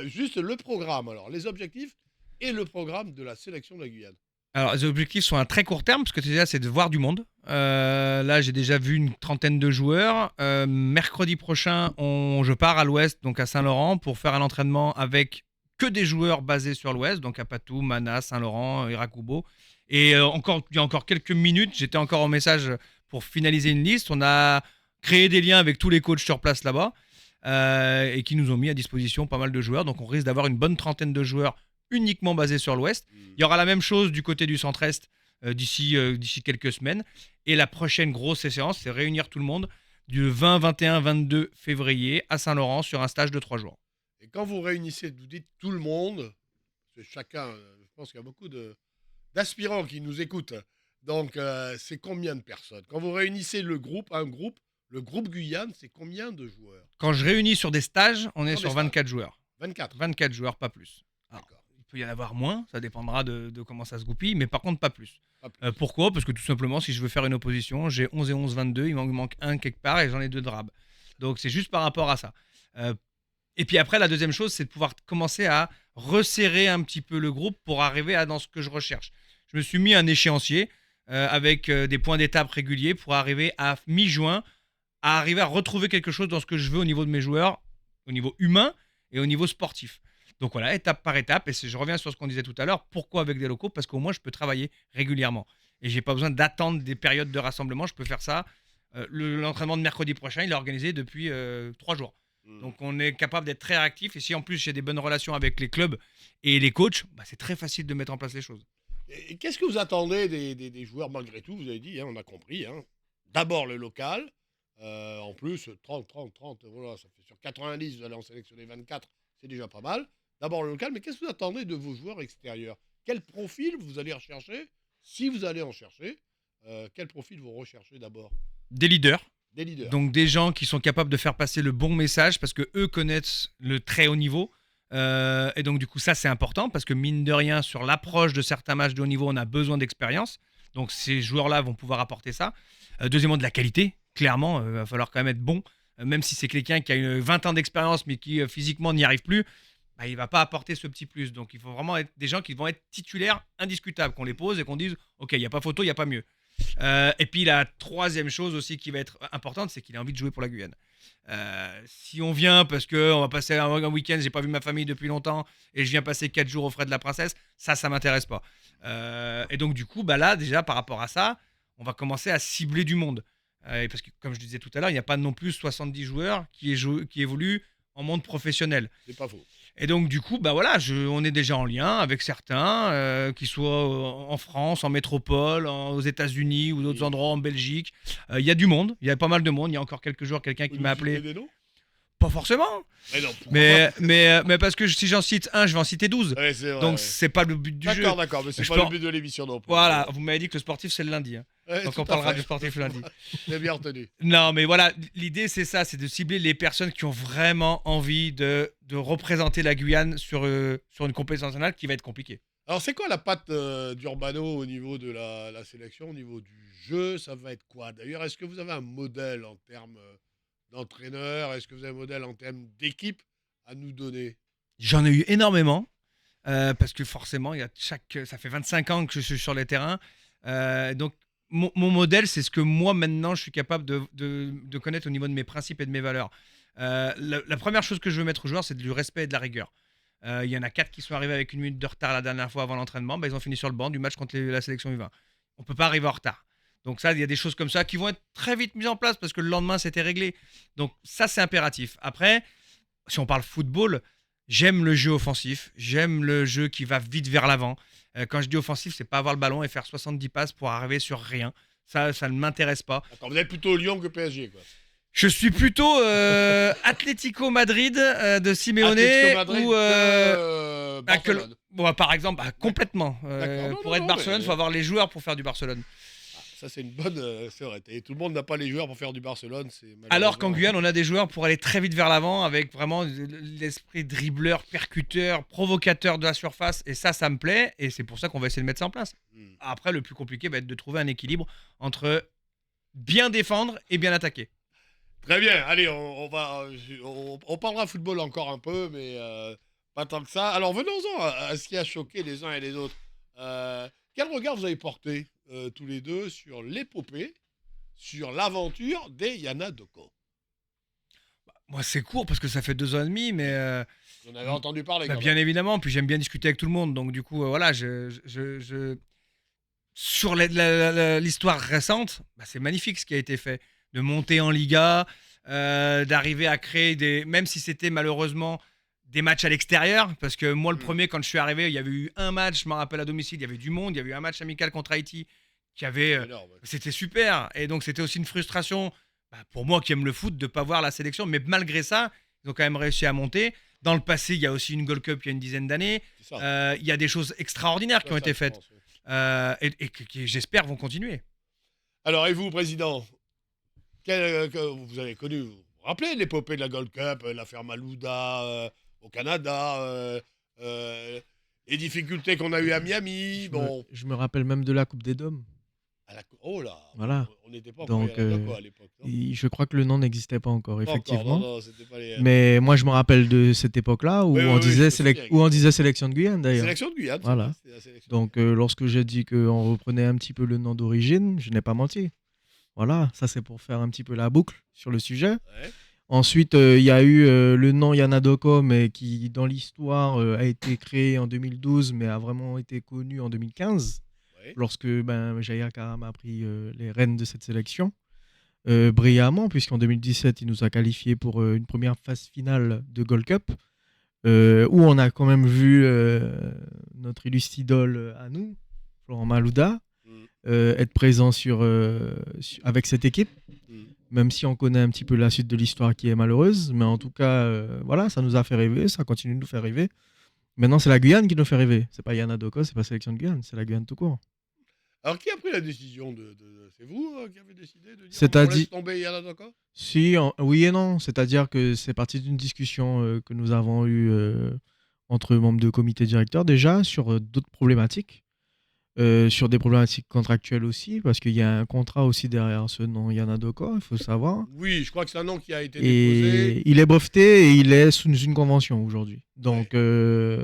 Juste le programme, alors, les objectifs et le programme de la sélection de la Guyane. Alors, les objectifs sont à très court terme, parce que déjà, c'est de voir du monde. Là, j'ai déjà vu une trentaine de joueurs. Mercredi prochain, je pars à l'ouest, donc à Saint-Laurent, pour faire un entraînement avec que des joueurs basés sur l'ouest, donc à Patou, Mana, Saint-Laurent, Irakubo. Et il y a encore quelques minutes, j'étais encore en message pour finaliser une liste. On a créé des liens avec tous les coachs sur place là-bas et qui nous ont mis à disposition pas mal de joueurs. Donc on risque d'avoir une bonne trentaine de joueurs uniquement basés sur l'Ouest. Il y aura la même chose du côté du Centre-Est d'ici quelques semaines. Et la prochaine grosse séance, c'est réunir tout le monde du 20, 21, 22 février à Saint-Laurent sur un stage de 3 jours. Et quand vous réunissez, vous dites tout le monde, parce que chacun, je pense qu'il y a beaucoup d'aspirants qui nous écoutent. Donc, c'est combien de personnes? Quand vous réunissez le groupe, le groupe Guyane, c'est combien de joueurs? Quand je réunis sur des stages, on est Sur sur des 24 joueurs. 24. 24 joueurs, pas plus. Alors, D'accord. il peut y en avoir moins, ça dépendra de comment ça se goupille, mais par contre pas plus. Pas plus. Pourquoi? Parce que tout simplement, si je veux faire une opposition, j'ai 11 et 11, 22, il m'en manque un quelque part et j'en ai 2 de rab. Donc c'est juste par rapport à ça. Et puis après, la deuxième chose, c'est de pouvoir commencer à resserrer un petit peu le groupe pour arriver dans ce que je recherche. Je me suis mis un échéancier avec des points d'étape réguliers pour arriver à mi-juin, à arriver à retrouver quelque chose dans ce que je veux au niveau de mes joueurs, au niveau humain et au niveau sportif. Donc voilà, étape par étape, et je reviens sur ce qu'on disait tout à l'heure, pourquoi avec des locaux? Parce qu'au moins je peux travailler régulièrement. Et j'ai pas besoin d'attendre des périodes de rassemblement, je peux faire ça. L'entraînement de mercredi prochain, il est organisé depuis 3 jours. Donc on est capable d'être très réactif, et si en plus j'ai des bonnes relations avec les clubs et les coachs, c'est très facile de mettre en place les choses. Et qu'est-ce que vous attendez des joueurs malgré tout? Vous avez dit, on a compris. D'abord le local. En plus, 30, voilà, ça fait sur 90, vous allez en sélectionner 24, c'est déjà pas mal. D'abord le local, mais qu'est-ce que vous attendez de vos joueurs extérieurs? Quel profil vous allez rechercher? Si vous allez en chercher, quel profil vous recherchez d'abord? Des leaders. Des leaders. Donc des gens qui sont capables de faire passer le bon message parce que eux connaissent le très haut niveau. Et donc du coup ça c'est important parce que mine de rien sur l'approche de certains matchs de haut niveau on a besoin d'expérience. Donc ces joueurs-là vont pouvoir apporter ça. Deuxièmement de la qualité. Clairement, il va falloir quand même être bon. Même si c'est quelqu'un qui a 20 ans d'expérience mais qui physiquement n'y arrive plus, il ne va pas apporter ce petit plus. Donc il faut vraiment être des gens qui vont être titulaires indiscutables, qu'on les pose et qu'on dise ok, il n'y a pas photo, il n'y a pas mieux. Et puis la troisième chose aussi qui va être importante, c'est qu'il a envie de jouer pour la Guyane. Si on vient parce qu'on va passer un week-end, j'ai pas vu ma famille depuis longtemps et je viens passer 4 jours aux frais de la princesse, ça m'intéresse pas. Et donc du coup, là déjà par rapport à ça, on va commencer à cibler du monde. Parce que comme je disais tout à l'heure, il n'y a pas non plus 70 joueurs qui évoluent en monde professionnel. C'est pas faux. Et donc, du coup, on est déjà en lien avec certains, qui soient en France, en métropole, aux États-Unis ou d'autres endroits en Belgique. Il y a du monde, il y a pas mal de monde. Il y a encore quelques jours, quelqu'un qui Vous m'a nous appelé. citez des noms? Pas forcément, Mais non, pourquoi mais parce que si j'en cite un, je vais en citer 12. pas? Ouais, c'est vrai, Donc, ouais. c'est pas le but du jeu. D'accord, mais c'est Je pas peux le en- but de l'émission non plus. Voilà, vous m'avez dit que le sportif, c'est le lundi. Ouais, Donc, tout on à parlera fait. du sportif le lundi. J'ai bien retenu. Non, mais voilà, l'idée c'est ça, c'est de cibler les personnes qui ont vraiment envie de représenter la Guyane sur une compétition nationale qui va être compliquée. Alors, c'est quoi la patte d'Urbano au niveau de la sélection, au niveau du jeu? Ça va être quoi? D'ailleurs, est-ce que vous avez un modèle en termes d'entraîneur? Est-ce que vous avez un modèle en termes d'équipe à nous donner? J'en ai eu énormément, parce que forcément, ça fait 25 ans que je suis sur les terrains. Donc, mon modèle, c'est ce que moi, maintenant, je suis capable de connaître au niveau de mes principes et de mes valeurs. La première chose que je veux mettre aux joueurs, c'est du respect et de la rigueur. Il y en a 4 qui sont arrivés avec 1 minute de retard la dernière fois avant l'entraînement. Ils ont fini sur le banc du match contre la sélection U20. On ne peut pas arriver en retard. Donc ça, il y a des choses comme ça qui vont être très vite mises en place parce que le lendemain, c'était réglé. Donc ça, c'est impératif. Après, si on parle football, j'aime le jeu offensif. J'aime le jeu qui va vite vers l'avant. Quand je dis offensif, c'est pas avoir le ballon et faire 70 passes pour arriver sur rien. Ça ne m'intéresse pas. D'accord, vous êtes plutôt Lyon que PSG, quoi. Je suis plutôt Atlético Madrid de Simeone Atlético Madrid ou que, Barcelone. par exemple, complètement. D'accord. Non, Pour non, être non, Barcelone, il mais- faut avoir les joueurs pour faire du Barcelone. Ça, c'est une bonne. C'est vrai. Et tout le monde n'a pas les joueurs pour faire du Barcelone. Alors qu'en malheureusement- Guyane, on a des joueurs pour aller très vite vers l'avant avec vraiment l'esprit dribbleur, percuteur, provocateur de la surface. Et ça me plaît. Et c'est pour ça qu'on va essayer de mettre ça en place. Hmm. Après, le plus compliqué va être de trouver un équilibre entre bien défendre et bien attaquer. Très bien. Allez, on parlera football encore un peu, mais pas tant que ça. Alors, venons-en à ce qui a choqué les uns et les autres. Quel regard vous avez porté tous les deux sur l'épopée, sur l'aventure des Yana Doko? Moi, c'est court parce que ça fait 2 ans et demi, mais Vous en avez entendu parler quand bien même. évidemment. Puis j'aime bien discuter avec tout le monde. Donc, du coup, voilà, sur l'histoire récente, bah, c'est magnifique ce qui a été fait. De monter en Liga, d'arriver à créer des. Même si c'était malheureusement des matchs à l'extérieur, parce que moi, le premier, quand je suis arrivé, il y avait eu un match, je me rappelle à domicile, il y avait du monde, il y avait eu un match amical contre Haïti qui avait. Énorme. C'était super. Et donc, c'était aussi une frustration bah, pour moi qui aime le foot de ne pas voir la sélection. Mais malgré ça, ils ont quand même réussi à monter. Dans le passé, il y a aussi une Gold Cup il y a une dizaine d'années. C'est ça. Il y a des choses extraordinaires qui Ça, ont ça, été je faites pense, oui. et qui, j'espère, vont continuer. Alors, et vous, président, que vous avez connu, vous vous rappelez l'épopée de la Gold Cup, l'affaire Malouda au Canada, les difficultés qu'on a eues à Miami, bon. Je me rappelle même de la Coupe des Dômes. Oh là, Voilà. on n'était pas encore Donc, Yann à l'époque, non? je crois que le nom n'existait pas encore, Pas encore, effectivement. non, c'était pas les. Mais moi, je me rappelle de cette époque-là où Oui, on oui, disait je me souviens, où on disait sélection de Guyane, d'ailleurs. Sélection de Guyane, Voilà. c'est vrai, c'était la sélection. Donc, lorsque j'ai dit qu'on reprenait un petit peu le nom d'origine, je n'ai pas menti. Voilà, ça c'est pour faire un petit peu la boucle sur le sujet. Ouais. Ensuite, il y a eu le nom Yana Doko, mais qui, dans l'histoire, a été créé en 2012, mais a vraiment été connu en 2015, Ouais. lorsque Jair Karam a pris les rênes de cette sélection. Brillamment, puisqu'en 2017, il nous a qualifiés pour une première phase finale de Gold Cup, où on a quand même vu notre illustre idole à nous, Florent Malouda, être présent avec cette équipe, même si on connaît un petit peu la suite de l'histoire qui est malheureuse, mais en tout cas, voilà, ça nous a fait rêver, ça continue de nous faire rêver. Maintenant, c'est la Guyane qui nous fait rêver. C'est pas Yana Doko, c'est pas sélection de Guyane, c'est la Guyane tout court. Alors, qui a pris la décision c'est vous qui avez décidé de dire C'est-à-dire- on laisse tomber Yann Adoko? Si, oui et non. C'est-à-dire que c'est parti d'une discussion que nous avons eue entre membres de comité directeur déjà sur d'autres problématiques, sur des problématiques contractuelles aussi, parce qu'il y a un contrat aussi derrière ce nom Yana Doko, il faut savoir. Oui, je crois que c'est un nom qui a été déposé. Et il est breveté et il est sous une convention aujourd'hui. Donc, Mais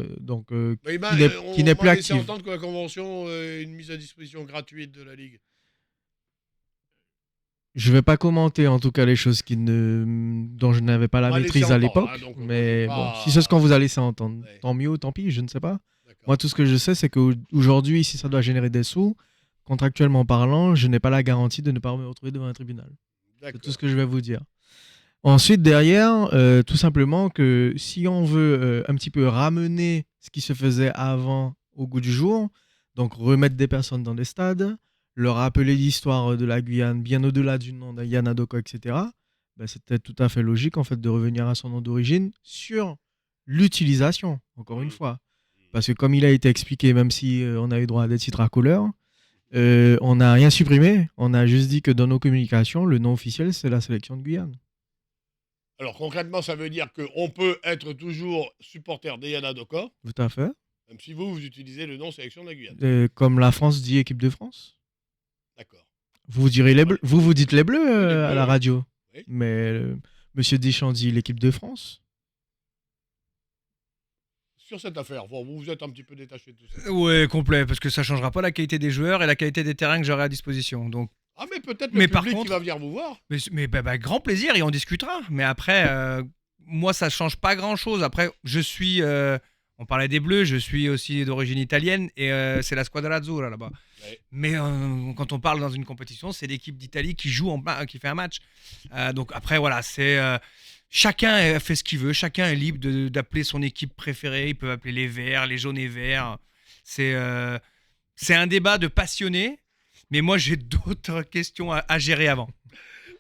qui n'est plus laissé active. entendre que la convention est une mise à disposition gratuite de la Ligue. Je vais pas commenter en tout cas les choses dont je n'avais pas la On va maîtrise laisser à entendre, l'époque. hein, donc, Mais pas- bon, si c'est ce qu'on vous a laissé entendre, Ouais. tant mieux ou tant pis, je ne sais pas. D'accord. Moi, tout ce que je sais, c'est qu'aujourd'hui, si ça doit générer des sous, contractuellement parlant, je n'ai pas la garantie de ne pas me retrouver devant un tribunal. C'est D'accord. tout ce que je vais vous dire. Ensuite, derrière, tout simplement que si on veut un petit peu ramener ce qui se faisait avant au goût du jour, donc remettre des personnes dans des stades, leur rappeler l'histoire de la Guyane bien au-delà du nom d'Ayana Doko, etc., c'était tout à fait logique en fait de revenir à son nom d'origine sur l'utilisation, encore une fois. Parce que comme il a été expliqué, même si on a eu droit à des titres à couleur, on n'a rien supprimé. On a juste dit que dans nos communications, le nom officiel, c'est la sélection de Guyane. Alors concrètement, ça veut dire qu'on peut être toujours supporter d'Yann Adoko, Tout à fait. même si vous utilisez le nom sélection de la Guyane. Comme la France dit équipe de France. D'accord. Vous direz les bleus. Vous dites les bleus Les bleus, à la oui. radio. Oui. Mais Monsieur Deschamps dit l'équipe de France. Sur cette affaire, bon, vous êtes un petit peu détaché de tout ça. Ouais, complet, parce que ça changera pas la qualité des joueurs et la qualité des terrains que j'aurai à disposition. Donc, Ah, mais peut-être Mais le par public contre- qui va venir vous voir. mais grand plaisir et on discutera. Mais après, moi, ça change pas grand-chose. Après, je suis, on parlait des Bleus, je suis aussi d'origine italienne et c'est la Squadra Azzurra là-bas. Ouais. Mais quand on parle dans une compétition, c'est l'équipe d'Italie qui joue, qui fait un match. Donc après, voilà, c'est chacun fait ce qu'il veut, chacun est libre d'appeler son équipe préférée. Ils peuvent appeler les Verts, les jaunes et verts. C'est un débat de passionnés. Mais moi, j'ai d'autres questions à gérer avant.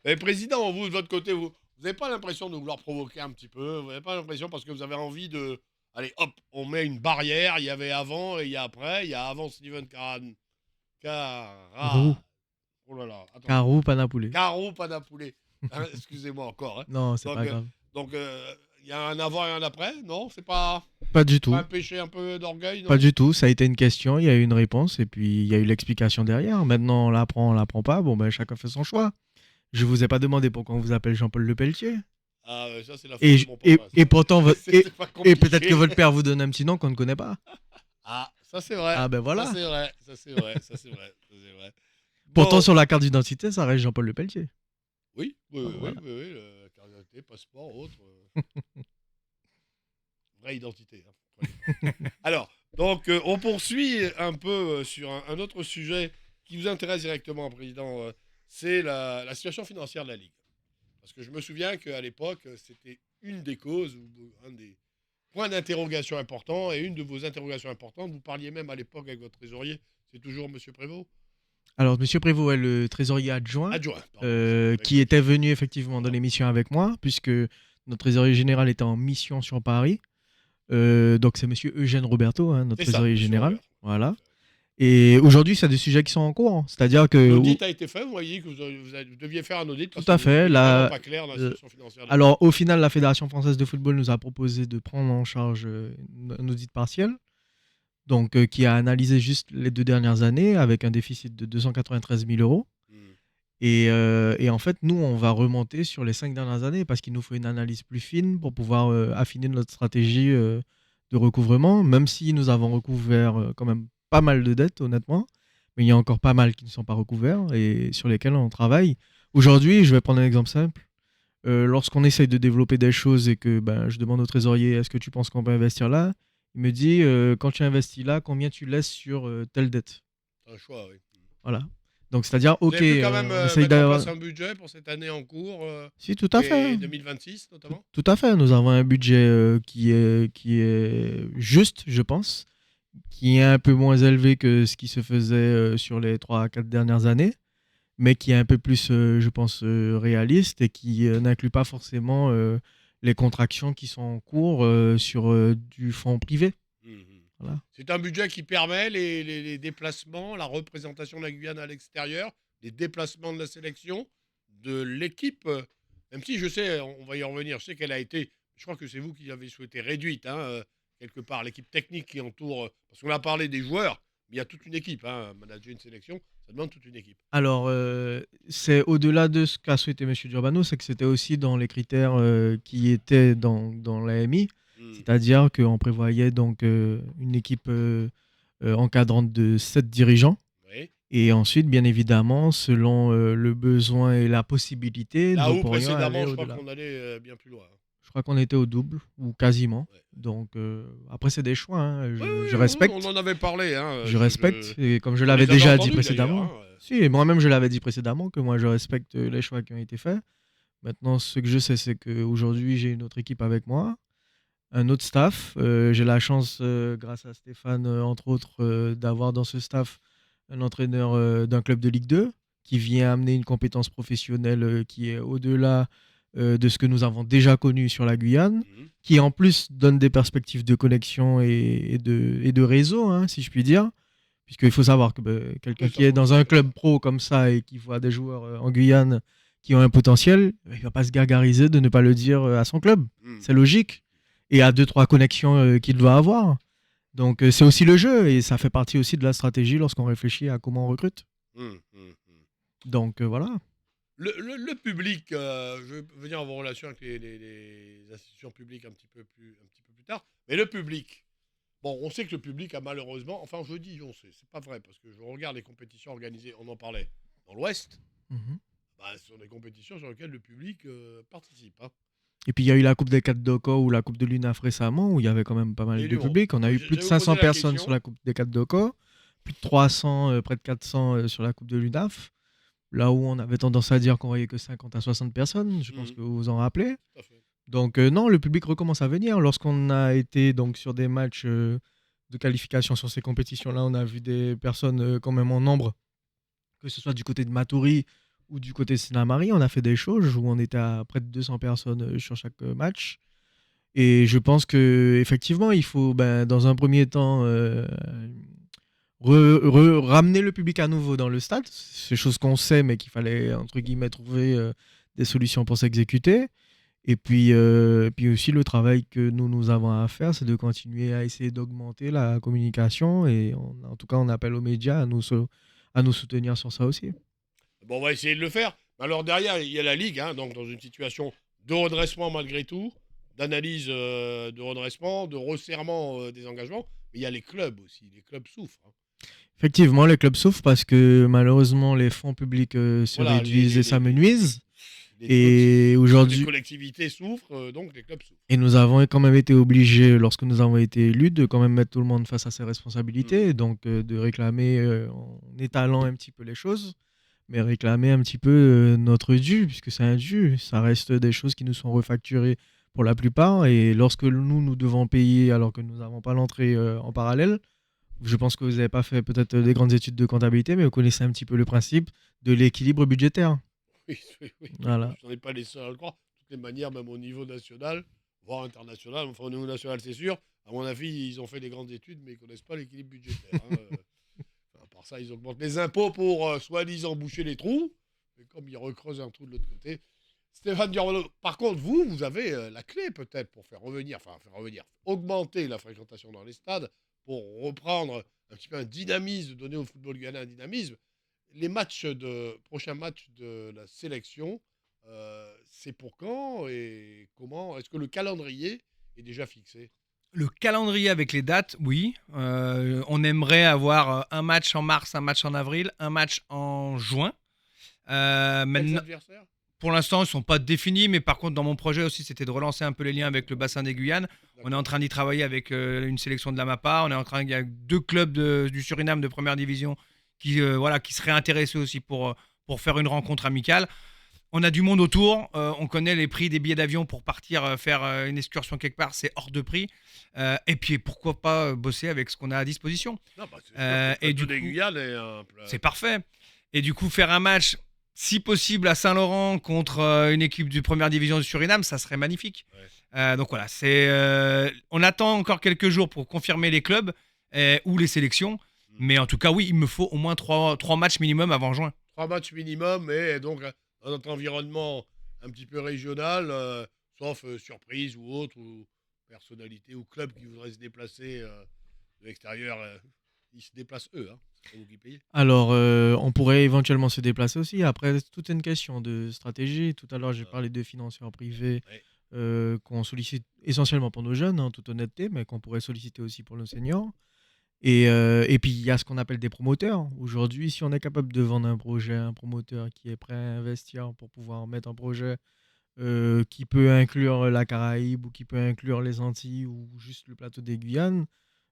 Mais président, vous de votre côté, vous n'avez pas l'impression de vouloir provoquer un petit peu? Vous n'avez pas l'impression parce que vous avez envie de... Allez, hop, on met une barrière, il y avait avant et il y a après. Il y a avant Steven Roux. Oh là là, attends. Carou Panapoulet. Caro Panapoulet. Hein, excusez-moi encore. Hein. Non, c'est Donc, pas grave. Donc, il y a un avant et un après, non? C'est pas, Pas du tout. pas un péché un peu d'orgueil, non? Pas du tout. Ça a été une question, il y a eu une réponse et puis il y a eu l'explication derrière. Maintenant, on l'apprend pas. Bon, chacun fait son choix. Je vous ai pas demandé pourquoi on vous appelle Jean-Paul Le Pelletier. Ah, ça, c'est la faute Et, de mon papa, ça. et pourtant, C'est pas et compliqué. peut-être que votre père vous donne un petit nom qu'on ne connaît pas. Ah, ça, c'est vrai. Ah ben voilà. Ça, c'est vrai. Ça, c'est vrai. Ça, c'est vrai. Ça, c'est vrai. Pourtant, Bon. sur la carte d'identité, ça reste Jean-Paul Le Pelletier. Oui, Voilà. oui, carte d'identité, passeport, autre. Vraie identité. Hein. Alors, donc, on poursuit un peu sur un autre sujet qui vous intéresse directement, Président, c'est la situation financière de la Ligue. Parce que je me souviens qu'à l'époque, c'était une des causes, ou un des points d'interrogation importants, et une de vos interrogations importantes, vous parliez même à l'époque avec votre trésorier, c'est toujours M. Prévost? Alors, Monsieur Prévost est le trésorier adjoint, Adjoint, pardon. qui était venu effectivement dans l'émission avec moi, puisque notre trésorier général était en mission sur Paris. Donc, c'est Monsieur Eugène Roberto, hein, notre C'est ça, trésorier monsieur général. Robert. Voilà. Et aujourd'hui, c'est des sujets qui sont en cours, hein. C'est-à-dire que... L'audit a été fait, vous voyez que vous deviez faire un audit. parce Tout à que fait, vous n'êtes la- vraiment pas clair dans la situation financière. Alors, au final, la Fédération française de football nous a proposé de prendre en charge un audit partiel, donc qui a analysé juste les 2 dernières années avec un déficit de 293 000 euros. Hmm. Et en fait, nous, on va remonter sur les 5 dernières années parce qu'il nous faut une analyse plus fine pour pouvoir affiner notre stratégie de recouvrement, même si nous avons recouvert quand même pas mal de dettes, honnêtement. Mais il y a encore pas mal qui ne sont pas recouverts et sur lesquels on travaille. Aujourd'hui, je vais prendre un exemple simple. Lorsqu'on essaye de développer des choses et que je demande au trésorier, est-ce que tu penses qu'on peut investir là? Il me dit, quand tu investis là, combien tu laisses sur telle dette? C'est un choix, oui. Voilà. Donc, c'est-à-dire, Vous ok, avez pu quand même on essaye mettre en d'avoir... place un budget pour cette année en cours, Si, tout à et fait. 2026 notamment. Tout à fait. Nous avons un budget qui est juste, je pense, qui est un peu moins élevé que ce qui se faisait sur les 3 à 4 dernières années, mais qui est un peu plus, je pense, réaliste et qui n'inclut pas forcément les contractions qui sont en cours sur du fonds privé. Mhm. Voilà. C'est un budget qui permet les déplacements, la représentation de la Guyane à l'extérieur, les déplacements de la sélection, de l'équipe. Même si je sais, on va y revenir, je sais qu'elle a été, je crois que c'est vous qui avez souhaité réduite, hein, quelque part, l'équipe technique qui entoure, parce qu'on a parlé des joueurs, mais il y a toute une équipe, hein, manager une sélection, ça demande toute une équipe. Alors, c'est au-delà de ce qu'a souhaité M. Durbano, c'est que c'était aussi dans les critères qui étaient dans l'AMI. Hmm. C'est-à-dire qu'on prévoyait donc une équipe encadrante de 7 dirigeants. Oui. Et ensuite, bien évidemment, selon le besoin et la possibilité, Là nous où pourrions aller précédemment, je crois au-delà. qu'on allait bien plus loin. Je crois qu'on était au double, ou quasiment. Ouais. Donc, après, c'est des choix, hein. Oui, oui, je oui, respecte. on en avait parlé. Hein, Je respecte. Et comme je on l'avais les a déjà dit entendus, précédemment. d'ailleurs, hein. Si, et moi-même, je l'avais dit précédemment que moi, je respecte les choix qui ont été faits. Maintenant, ce que je sais, c'est qu'aujourd'hui, j'ai une autre équipe avec moi, un autre staff. J'ai la chance, grâce à Stéphane, entre autres, d'avoir dans ce staff un entraîneur d'un club de Ligue 2 qui vient amener une compétence professionnelle qui est au-delà de ce que nous avons déjà connu sur la Guyane, Mhm. qui en plus donne des perspectives de connexion et de réseau, hein, si je puis dire. Puisqu'il faut savoir que quelqu'un Oui, ça qui est dans fonctionne un club comme ça. pro comme ça et qui voit des joueurs en Guyane qui ont un potentiel, il va pas se gargariser de ne pas le dire à son club. Hmm. C'est logique. Et à 2-3 connexions qu'il doit avoir. Donc c'est aussi le jeu et ça fait partie aussi de la stratégie lorsqu'on réfléchit à comment on recrute. Hmm, hmm, hmm. Donc voilà. Le public, je vais venir en vos relations avec les institutions publiques un petit peu plus tard, mais le public, bon, on sait que le public a malheureusement, enfin je dis on sait, c'est pas vrai, parce que je regarde les compétitions organisées, on en parlait, dans l'Ouest, Mhm. ce sont des compétitions sur lesquelles le public participe. Hein. Et puis il y a eu la Coupe des 4 Doko ou la Coupe de l'UNAF récemment où il y avait quand même pas Il y a mal eu de du monde. public. On a eu Je plus de vais vous 500 poser la personnes question. sur la Coupe des 4 Doko, plus de 300, près de 400 sur la Coupe de l'UNAF. Là où on avait tendance à dire qu'on voyait que 50 à 60 personnes, je pense Mhm. que vous vous en rappelez. Tout à fait. Donc non, le public recommence à venir. Lorsqu'on a été donc sur des matchs de qualification sur ces compétitions-là, on a vu des personnes quand même en nombre, que ce soit du côté de Matoury ou du côté de Sinamari. On a fait des choses où on était à près de 200 personnes sur chaque match. Et je pense que effectivement, il faut, dans un premier temps, ramener le public à nouveau dans le stade. C'est chose qu'on sait, mais qu'il fallait, entre guillemets, trouver des solutions pour s'exécuter. Et puis aussi, le travail que nous avons à faire, c'est de continuer à essayer d'augmenter la communication. Et en tout cas, on appelle aux médias à nous soutenir sur ça aussi. Bon, on va essayer de le faire. Mais alors derrière, il y a la Ligue, hein, donc dans une situation de redressement malgré tout, d'analyse de redressement, de resserrement des engagements. Mais il y a les clubs aussi. Les clubs souffrent. Hein. Effectivement, les clubs souffrent parce que malheureusement, les fonds publics se Voilà, réduisent et les- s'amenuisent. Les Et les aujourd'hui, collectivités souffrent, donc les clubs souffrent. et nous avons quand même été obligés, lorsque nous avons été élus, de quand même mettre tout le monde face à ses responsabilités, donc de réclamer en étalant un petit peu les choses, mais réclamer un petit peu notre dû, puisque c'est un dû. Ça reste des choses qui nous sont refacturées pour la plupart, et lorsque nous devons payer alors que nous n'avons pas l'entrée en parallèle, je pense que vous n'avez pas fait peut-être des grandes études de comptabilité, mais vous connaissez un petit peu le principe de l'équilibre budgétaire. Oui, oui, oui, Voilà. je n'en ai pas les seuls à le croire. De toutes les manières, même au niveau national, voire international, enfin au niveau national, c'est sûr. À mon avis, ils ont fait des grandes études, mais ils ne connaissent pas l'équilibre budgétaire. À part ça, ils augmentent les impôts pour soi-disant boucher les trous. Mais comme ils recreusent un trou de l'autre côté. Stéphane Diorno, par contre, vous avez la clé peut-être pour faire revenir, augmenter la fréquentation dans les stades, pour reprendre un petit peu un dynamisme, donner au football guyanais un dynamisme. Les prochains matchs de la sélection, c'est pour quand et comment? Est-ce que le calendrier est déjà fixé? Le calendrier avec les dates, oui. On aimerait avoir un match en mars, un match en avril, un match en juin. Quels Maintenant, adversaires? pour l'instant, ils ne sont pas définis, mais par contre, dans mon projet aussi, c'était de relancer un peu les liens avec le bassin des Guyanes. On est en train d'y travailler avec une sélection de la MAPA. On est en train, il y a 2 clubs du Suriname de première division qui seraient intéressés aussi pour faire une rencontre amicale. On a du monde autour, on connaît les prix des billets d'avion pour partir faire une excursion quelque part, c'est hors de prix. Et puis pourquoi pas bosser avec ce qu'on a à disposition. Non, bah, c'est sûr que le Et du plateau des coup, Guyanes est c'est parfait. Et du coup, faire un match, si possible, à Saint-Laurent contre une équipe de première division du Suriname, ça serait magnifique. Ouais. Donc voilà, on attend encore quelques jours pour confirmer les clubs ou les sélections. Mais en tout cas, oui, il me faut au moins 3 matchs minimum avant juin. 3 matchs minimum, et donc dans notre environnement un petit peu régional, sauf surprise ou autre, ou personnalité ou club qui voudrait se déplacer de l'extérieur, ils se déplacent eux, hein. C'est pas vous qui payez. Alors, on pourrait éventuellement se déplacer aussi. Après, c'est toute une question de stratégie. Tout à l'heure, j'ai Ah, parlé de financeurs privés ouais. qu'on sollicite essentiellement pour nos jeunes, en toute honnêteté, mais qu'on pourrait solliciter aussi pour nos seniors. Et puis, il y a ce qu'on appelle des promoteurs. Aujourd'hui, si on est capable de vendre un projet à un promoteur qui est prêt à investir pour pouvoir mettre un projet qui peut inclure la Caraïbe ou qui peut inclure les Antilles ou juste le plateau des Guyanes,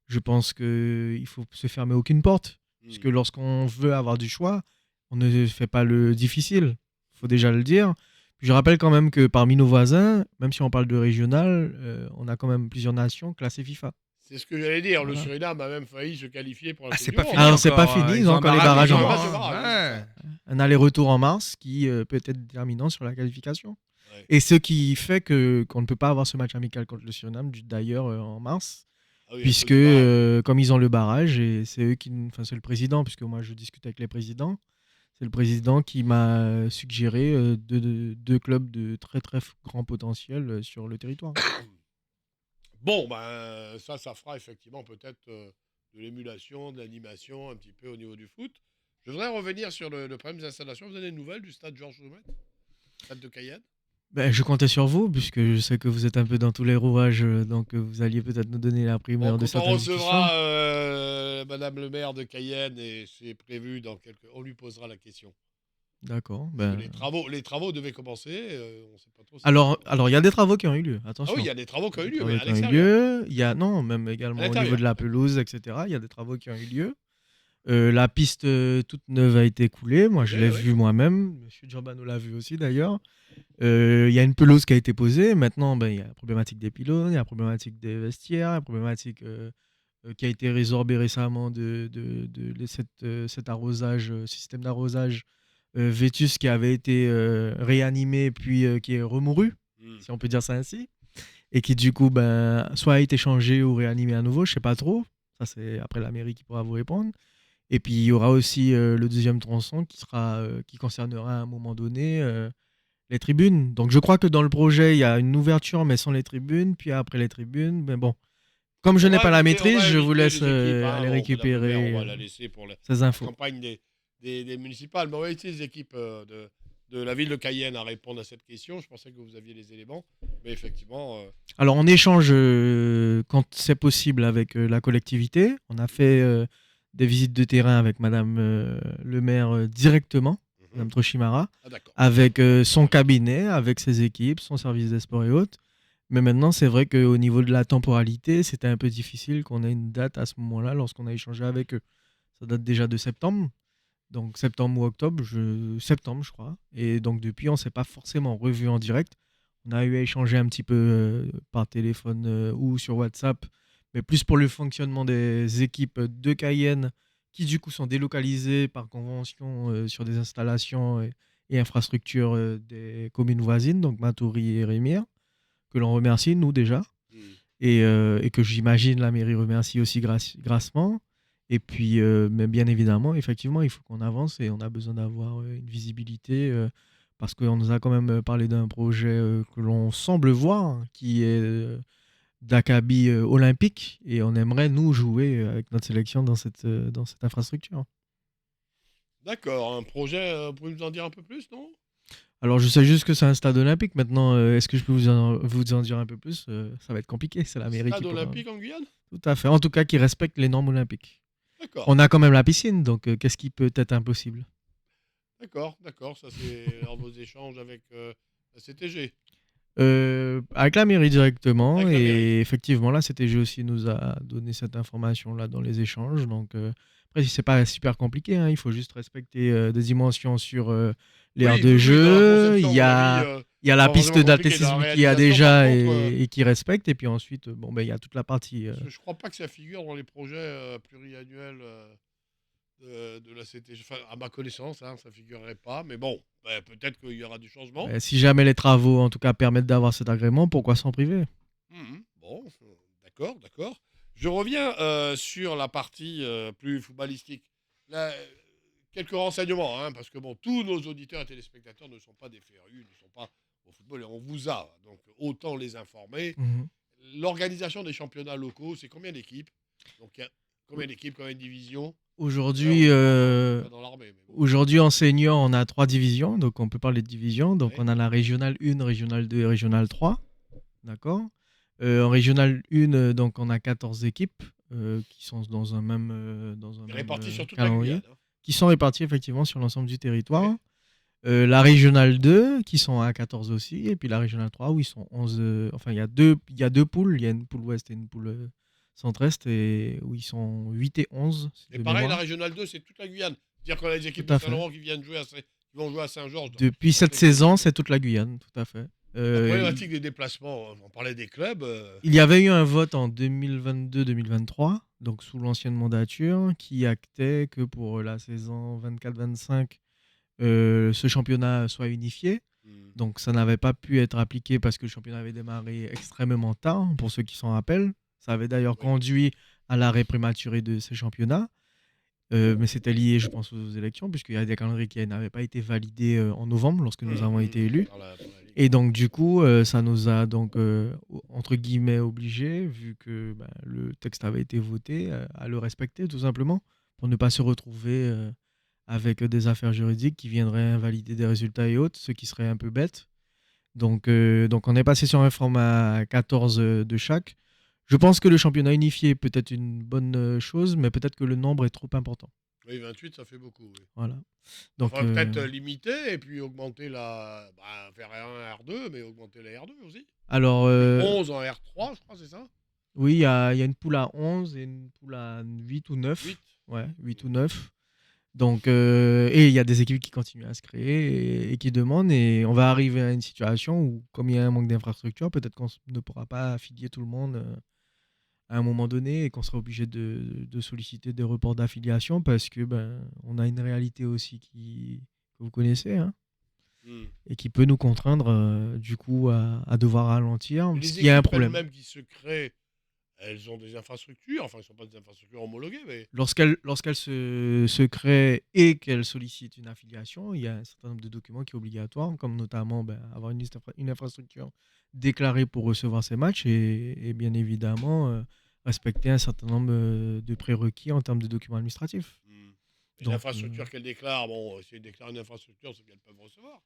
je pense qu'il ne faut se fermer aucune porte. Puisque lorsqu'on veut avoir du choix, on ne fait pas le difficile. Il faut déjà le dire. Puis je rappelle quand même que parmi nos voisins, même si on parle de régional, on a quand même plusieurs nations classées FIFA. C'est ce que j'allais dire. Le Voilà. Suriname a même failli se qualifier pour la Ah, Coupe c'est du pas Monde. fini Alors, encore. c'est pas fini, ils ont un encore les barrage barrages en Ils ont un mars. match de barrage, Ouais. Un aller-retour en mars qui peut être déterminant sur la qualification. Ouais. Et ce qui fait qu'on ne peut pas avoir ce match amical contre le Suriname, d'ailleurs, en mars. Ah oui, à Puisque cause du barrage. comme ils ont le barrage, et c'est eux enfin c'est le président, puisque moi je discute avec les présidents, c'est le président qui m'a suggéré deux clubs de très très grand potentiel sur le territoire. Bon, ben ça fera effectivement peut-être de l'émulation, de l'animation un petit peu au niveau du foot. Je voudrais revenir sur le problème des installations. Vous avez des nouvelles du stade Georges Joumet, stade de Cayenne? Ben, je comptais sur vous, puisque je sais que vous êtes un peu dans tous les rouages, donc vous alliez peut-être nous donner la primeur de Quand on certaines discussions. recevra Madame le maire de Cayenne, et c'est prévu on lui posera la question. D'accord. Parce que Ben... les travaux devaient commencer. On sait pas trop. Alors, il y a des travaux qui ont eu lieu, Ah attention. oui, il y a des travaux qui ont eu lieu, Travaux mais à qui ont eu l'extérieur. lieu. Il y a, non, même également au l'intérieur, niveau de la d'accord. pelouse, etc. Il y a des travaux qui ont eu lieu. La piste toute neuve a été coulée. Moi, je Oui, l'ai oui. vue moi-même. Monsieur Giordano l'a vu aussi, d'ailleurs. Il y a une pelouse qui a été posée. Maintenant, ben, il y a la problématique des pylônes, il y a la problématique des vestiaires, la problématique qui a été résorbée récemment de cet arrosage, système d'arrosage Vétus qui avait été réanimé puis qui est remouru, si on peut dire ça ainsi. Et qui, du coup, ben, soit a été changé ou réanimé à nouveau, je sais pas trop. Ça, c'est après la mairie qui pourra vous répondre. Et puis, il y aura aussi le deuxième tronçon qui concernera à un moment donné les tribunes. Donc, je crois que dans le projet, il y a une ouverture, mais sans les tribunes. Puis après les tribunes, mais bon. Comme je n'ai pas la maîtrise, je vous laisse aller récupérer On va la laisser pour la ces infos. campagne des municipales. Mais on va laisser les équipes de la ville de Cayenne à répondre à cette question. Je pensais que vous aviez les éléments. Mais effectivement, Alors, on échange quand c'est possible avec la collectivité. On a fait des visites de terrain avec Madame le maire directement. Madame Trochimara, Ah, d'accord. avec son cabinet, avec ses équipes, son service des sports et autres. Mais maintenant, c'est vrai qu'au niveau de la temporalité, c'était un peu difficile qu'on ait une date à ce moment-là lorsqu'on a échangé avec eux. Ça date déjà de septembre, donc septembre ou octobre, septembre, je crois. Et donc depuis, on ne s'est pas forcément revu en direct. On a eu à échanger un petit peu par téléphone ou sur WhatsApp, mais plus pour le fonctionnement des équipes de Cayenne qui du coup sont délocalisées par convention sur des installations et infrastructures des communes voisines, donc Matoury et Rémire, que l'on remercie, nous déjà, Hmm. et que j'imagine la mairie remercie aussi grassement. Et puis, mais bien évidemment, effectivement, il faut qu'on avance et on a besoin d'avoir une visibilité parce qu'on nous a quand même parlé d'un projet que l'on semble voir, hein, qui est d'acabit olympique et on aimerait, nous, jouer avec notre sélection dans cette infrastructure. D'accord, un projet, vous pouvez nous en dire un peu plus, non? Alors, je sais juste que c'est un stade olympique. Maintenant, est-ce que je peux vous en dire un peu plus? Ça va être compliqué. C'est la mairie qui Stade pourra. olympique en Guyane? Tout à fait. En tout cas, qui respecte les normes olympiques. D'accord, On a quand même la piscine, donc qu'est-ce qui peut être impossible? d'accord, ça c'est lors de vos échanges avec la CTG, Avec la mairie directement. avec la mairie. Et effectivement, la CTG aussi nous a donné cette information-là dans les échanges. Donc, après, c'est pas super compliqué, hein. Il faut juste respecter des dimensions sur les aires Oui, de oui, oui, dans la jeu. conception, à mon avis, Il y a c'est la pas piste forcément compliqué. Dans la d'athlétisme qui a réalisation, par déjà contre, et qui respecte. Et puis ensuite, bon, ben, il y a toute la partie. parce que je crois pas que ça figure dans les projets pluriannuels de la CTG. Enfin, à ma connaissance, hein, ça figurerait pas. Mais bon, peut-être qu'il y aura du changement. Si jamais les travaux, en tout cas, permettent d'avoir cet agrément, pourquoi s'en priver? Bon, d'accord. Je reviens sur la partie plus footballistique. Là, quelques renseignements, hein, parce que bon, tous nos auditeurs et téléspectateurs ne sont pas des férus, ne sont pas au football, et on vous a, donc autant les informer. Mhm. L'organisation des championnats locaux, c'est combien d'équipes? Donc, il y a combien d'équipes, combien de divisions? Après, on Aujourd'hui, peut pas dans l'armée, mais bon. aujourd'hui, en senior, on a 3 divisions, donc on peut parler de divisions. Donc Ouais. on a la régionale 1, régionale 2 et régionale 3. D'accord. En régionale 1, donc on a 14 équipes qui sont dans un même Réparties sur toute la calendrier, Guyane, hein. qui sont réparties effectivement sur l'ensemble du territoire. Ouais. La régionale 2, qui sont à 14 aussi, et puis la régionale 3, où ils sont 11. Enfin, il y a deux poules, il y a une poule ouest et une poule centre-est, et où ils sont 8 et 11 Et de pareil, la mémoire. régionale 2, c'est toute la Guyane. C'est-à-dire qu'on a des équipes Tout de à fait. Saint-Laurent qui viennent jouer qui vont jouer à Saint-Georges. Depuis cette saison, c'est toute la Guyane, tout à fait. La Euh, problématique des déplacements, on parlait des clubs. Il y avait eu un vote en 2022-2023, donc sous l'ancienne mandature, qui actait que pour la saison 24-25, ce championnat soit unifié. Hmm. Donc ça n'avait pas pu être appliqué parce que le championnat avait démarré extrêmement tard, pour ceux qui s'en rappellent. Ça avait d'ailleurs Oui. conduit à l'arrêt prématuré de ces championnats. Mais c'était lié, je pense, aux élections, puisqu'il y a des calendriers qui n'avaient pas été validés en novembre, lorsque nous avons été élus. Dans la ligue. Et donc, du coup, ça nous a donc, entre guillemets, obligés, vu que le texte avait été voté, à le respecter, tout simplement, pour ne pas se retrouver avec des affaires juridiques qui viendraient invalider des résultats et autres, ce qui serait un peu bête. Donc on est passé sur un format 14 de chaque. Je pense que le championnat unifié peut être une bonne chose, mais peut-être que le nombre est trop important. Oui, 28, ça fait beaucoup. Oui. Voilà. Il Donc, faudrait peut-être limiter et puis augmenter faire R1, R2, mais augmenter la R2 aussi. alors, 11 en R3, je crois, c'est ça? oui, il y a une poule à 11 et une poule à 8 ou 9. 8. Ouais, 8 ou 9. Donc, et il y a des équipes qui continuent à se créer et qui demandent. Et on va arriver à une situation où, comme il y a un manque d'infrastructure, peut-être qu'on ne pourra pas affilier tout le monde à un moment donné et qu'on sera obligé de solliciter des reports d'affiliation parce que on a une réalité aussi que vous connaissez, hein, Hmm. et qui peut nous contraindre du coup à devoir ralentir, Et ce les qui est un équipes problème. elles-mêmes qui se créent, elles ont des infrastructures. Enfin, elles ne sont pas des infrastructures homologuées, mais Lorsqu'elle se crée et qu'elle sollicite une affiliation, il y a un certain nombre de documents qui sont obligatoires, comme notamment avoir une infrastructure déclarée pour recevoir ces matchs et bien évidemment respecter un certain nombre de prérequis en termes de documents administratifs. les Donc, infrastructures qu'elles déclarent, bon, si elles déclarent une infrastructure, c'est qu'elles peuvent recevoir.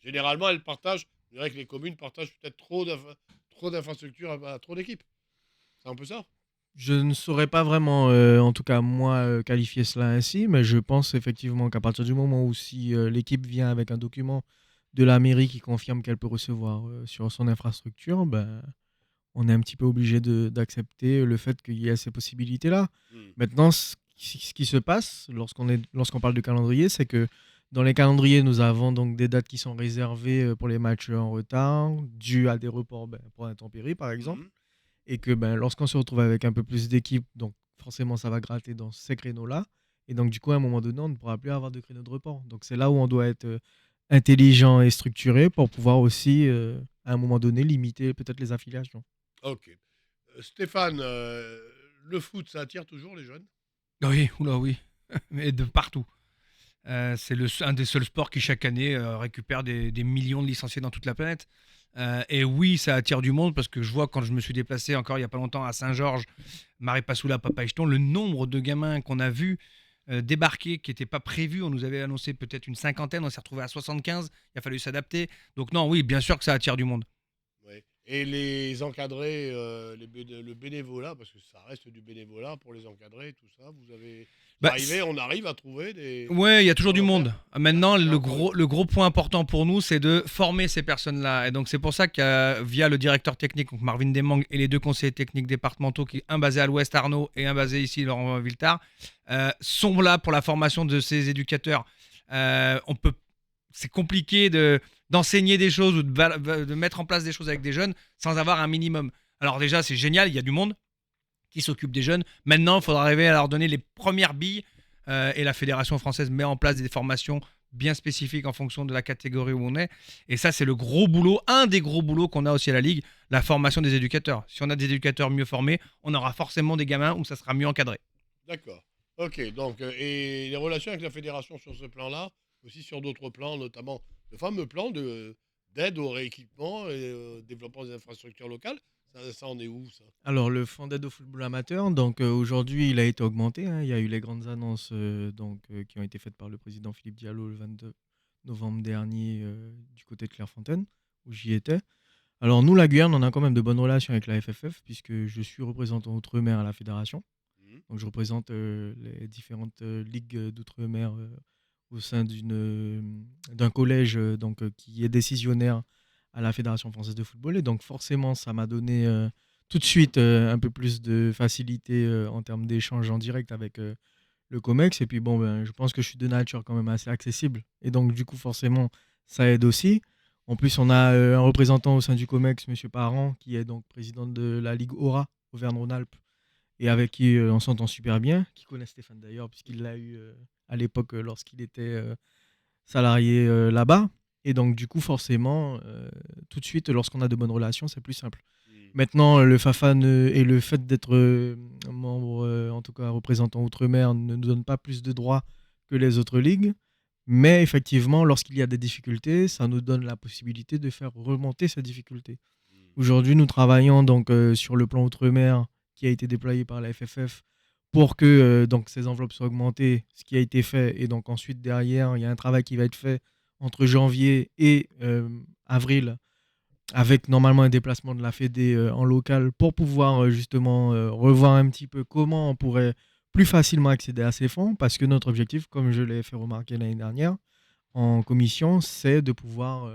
Généralement, elles partagent, je dirais que les communes partagent peut-être trop d'infrastructures à trop d'équipes. C'est un peu ça. Je ne saurais pas vraiment, en tout cas moi, qualifier cela ainsi, mais je pense effectivement qu'à partir du moment où si l'équipe vient avec un document de la mairie qui confirme qu'elle peut recevoir sur son infrastructure, ben, on est un petit peu obligé d'accepter le fait qu'il y ait ces possibilités-là. Hmm. Maintenant, ce qui se passe lorsqu'on parle de calendrier, c'est que dans les calendriers, nous avons donc des dates qui sont réservées pour les matchs en retard, dus à des reports pour intempéries, par exemple. Mhm. Et que lorsqu'on se retrouve avec un peu plus d'équipes, donc forcément, ça va gratter dans ces créneaux-là. Et donc, du coup, à un moment donné, on ne pourra plus avoir de créneaux de report. Donc, c'est là où on doit être intelligent et structuré pour pouvoir aussi, à un moment donné, limiter peut-être les affiliations. Ok. Stéphane, le foot, ça attire toujours les jeunes? Oui, oula, oui. Mais de partout. C'est un des seuls sports qui, chaque année, récupère des millions de licenciés dans toute la planète. Et oui, ça attire du monde parce que je vois quand je me suis déplacé encore il n'y a pas longtemps à Saint-Georges, Maripasoula, Papaichton, le nombre de gamins qu'on a vus débarquer qui n'étaient pas prévus. On nous avait annoncé peut-être une cinquantaine, on s'est retrouvé à 75. Il a fallu s'adapter. Donc non, oui, bien sûr que ça attire du monde. Ouais. Et les encadrer, le bénévolat, parce que ça reste du bénévolat pour les encadrer, tout ça, Bah, on arrive à trouver des ouais, il y a toujours du volontaires? monde. Maintenant, Il y a encore du monde. le gros point important pour nous, c'est de former ces personnes-là. Et donc, c'est pour ça que via le directeur technique, donc Marvin Demang, et les deux conseillers techniques départementaux, un basé à l'Ouest, Arnaud, et un basé ici, Laurent Viltard, sont là pour la formation de ces éducateurs. On peut, c'est compliqué d'enseigner des choses ou de mettre en place des choses avec des jeunes sans avoir un minimum. Alors déjà, c'est génial, il y a du monde qui s'occupe des jeunes. Maintenant, il faudra arriver à leur donner les premières billes et la Fédération française met en place des formations bien spécifiques en fonction de la catégorie où on est. Et ça, c'est le gros boulot, un des gros boulots qu'on a aussi à la Ligue, la formation des éducateurs. Si on a des éducateurs mieux formés, on aura forcément des gamins où ça sera mieux encadré. D'accord. Ok, donc, et les relations avec la fédération sur ce plan-là, aussi sur d'autres plans, notamment le fameux plan d'aide au rééquipement et développement des infrastructures locales, ça en est où, ça? Alors, le fonds d'aide au football amateur, donc aujourd'hui, il a été augmenté, hein. Il y a eu les grandes annonces qui ont été faites par le président Philippe Diallo le 22 novembre dernier du côté de Clairefontaine, où j'y étais. Alors, nous, la Guyane, on a quand même de bonnes relations avec la FFF, puisque je suis représentant outre-mer à la fédération. Mhm. Donc, je représente les différentes ligues d'outre-mer au sein d'un collège qui est décisionnaire à la Fédération française de football. Et donc, forcément, ça m'a donné tout de suite un peu plus de facilité en termes d'échange en direct avec le COMEX. Et puis, bon, je pense que je suis de nature quand même assez accessible. Et donc, du coup, forcément, ça aide aussi. En plus, on a un représentant au sein du COMEX, M. Parent, qui est donc président de la Ligue Aura, Auvergne-Rhône-Alpes, et avec qui on s'entend super bien, qui connaît Stéphane d'ailleurs, puisqu'il l'a eu à l'époque lorsqu'il était salarié là-bas. Et donc, du coup, forcément, tout de suite, lorsqu'on a de bonnes relations, c'est plus simple. Mhm. Maintenant, le Fafan et le fait d'être membre, en tout cas représentant Outre-mer, ne nous donne pas plus de droits que les autres ligues. Mais effectivement, lorsqu'il y a des difficultés, ça nous donne la possibilité de faire remonter ces difficultés. Mhm. Aujourd'hui, nous travaillons donc sur le plan Outre-mer qui a été déployé par la FFF pour que donc ces enveloppes soient augmentées, ce qui a été fait. Et donc ensuite, derrière, il y a un travail qui va être fait entre janvier et avril, avec normalement un déplacement de la Fédé en local pour pouvoir justement revoir un petit peu comment on pourrait plus facilement accéder à ces fonds. Parce que notre objectif, comme je l'ai fait remarquer l'année dernière en commission, c'est de pouvoir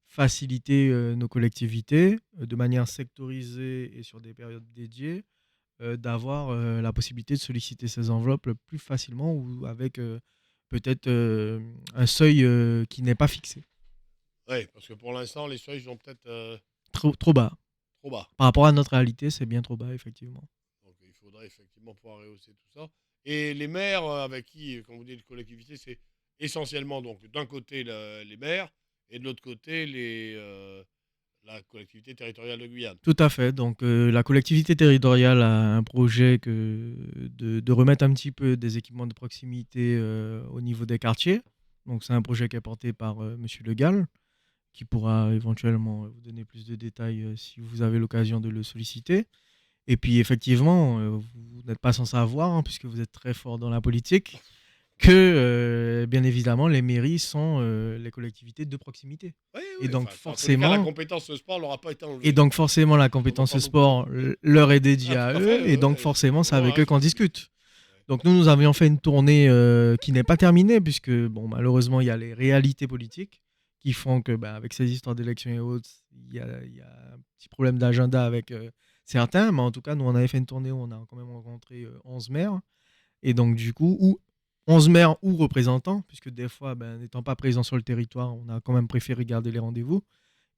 faciliter nos collectivités de manière sectorisée et sur des périodes dédiées, d'avoir la possibilité de solliciter ces enveloppes le plus facilement ou avec peut-être un seuil qui n'est pas fixé. Ouais, parce que pour l'instant, les seuils sont peut-être Trop bas. trop bas. Par rapport à notre réalité, c'est bien trop bas, effectivement. Donc, il faudrait effectivement pouvoir rehausser tout ça. Et les maires avec qui, quand vous dites collectivité, c'est essentiellement donc d'un côté les maires et de l'autre côté la collectivité territoriale de Guyane. Tout à fait. Donc, la collectivité territoriale a un projet de remettre un petit peu des équipements de proximité au niveau des quartiers. Donc, c'est un projet qui est porté par Monsieur Le Gall, qui pourra éventuellement vous donner plus de détails si vous avez l'occasion de le solliciter. Et puis, effectivement, vous n'êtes pas sans savoir, hein, puisque vous êtes très fort dans la politique, que, bien évidemment, les mairies sont les collectivités de proximité. Oui, Et donc Enfin, en tous les cas, la forcément, compétence sport n'aura pas été enlevée. et donc forcément, la compétence entend sport leur est dédiée Ah, à tout à eux, fait, et ouais, donc ouais, forcément, c'est vraiment avec eux qu'on responsabilité. discute. Donc nous avions fait une tournée qui n'est pas terminée, puisque bon, malheureusement, il y a les réalités politiques qui font que, avec ces histoires d'élections et autres, il y a un petit problème d'agenda avec certains. Mais en tout cas, nous, on avait fait une tournée où on a quand même rencontré 11 maires. Et donc, du coup, 11 maires ou représentants, puisque des fois, n'étant pas présents sur le territoire, on a quand même préféré garder les rendez-vous,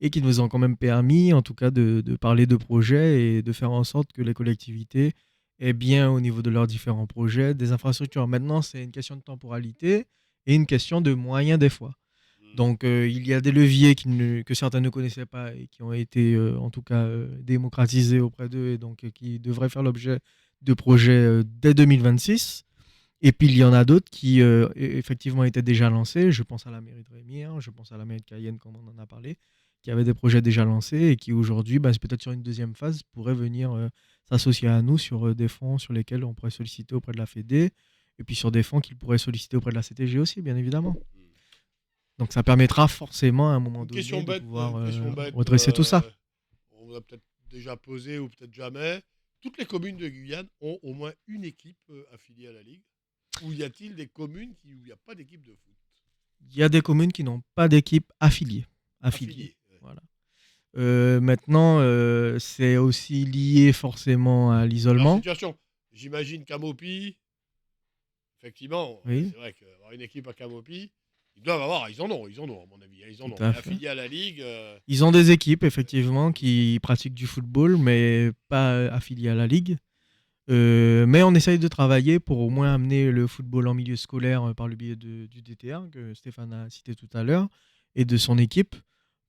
et qui nous ont quand même permis, en tout cas, de parler de projets et de faire en sorte que les collectivités aient bien, au niveau de leurs différents projets, des infrastructures. Maintenant, c'est une question de temporalité et une question de moyens des fois. Hmm. Donc, il y a des leviers que certains ne connaissaient pas et qui ont été, en tout cas, démocratisés auprès d'eux, et donc qui devraient faire l'objet de projets dès 2026. Et puis, il y en a d'autres qui, effectivement, étaient déjà lancés. Je pense à la mairie de Rémire, je pense à la mairie de Cayenne, comme on en a parlé, qui avaient des projets déjà lancés et qui, aujourd'hui, c'est peut-être sur une deuxième phase, pourraient venir s'associer à nous sur des fonds sur lesquels on pourrait solliciter auprès de la Fédé, et puis sur des fonds qu'ils pourraient solliciter auprès de la CTG aussi, bien évidemment. Donc, ça permettra forcément, à un moment Une donné, de pouvoir question bête, redresser tout ça. on vous a peut-être déjà posé ou peut-être jamais. Toutes les communes de Guyane ont au moins une équipe affiliée à la Ligue. Ou y a-t-il des communes où il n'y a pas d'équipe de foot Il y a des communes qui n'ont pas d'équipe affiliée. affiliée? Ouais. Voilà. Maintenant, c'est aussi lié forcément à Leur l'isolement. situation, j'imagine Camopi, effectivement, Oui, c'est vrai qu'avoir une équipe à Camopi, ils doivent avoir, ils en ont à mon avis, ils en tout ont. à Mais fait. affiliés à la Ligue, Ils ont des équipes, effectivement, qui pratiquent du football, mais pas affiliées à la Ligue. Mais on essaye de travailler pour au moins amener le football en milieu scolaire par le biais du DTA, que Stéphane a cité tout à l'heure, et de son équipe,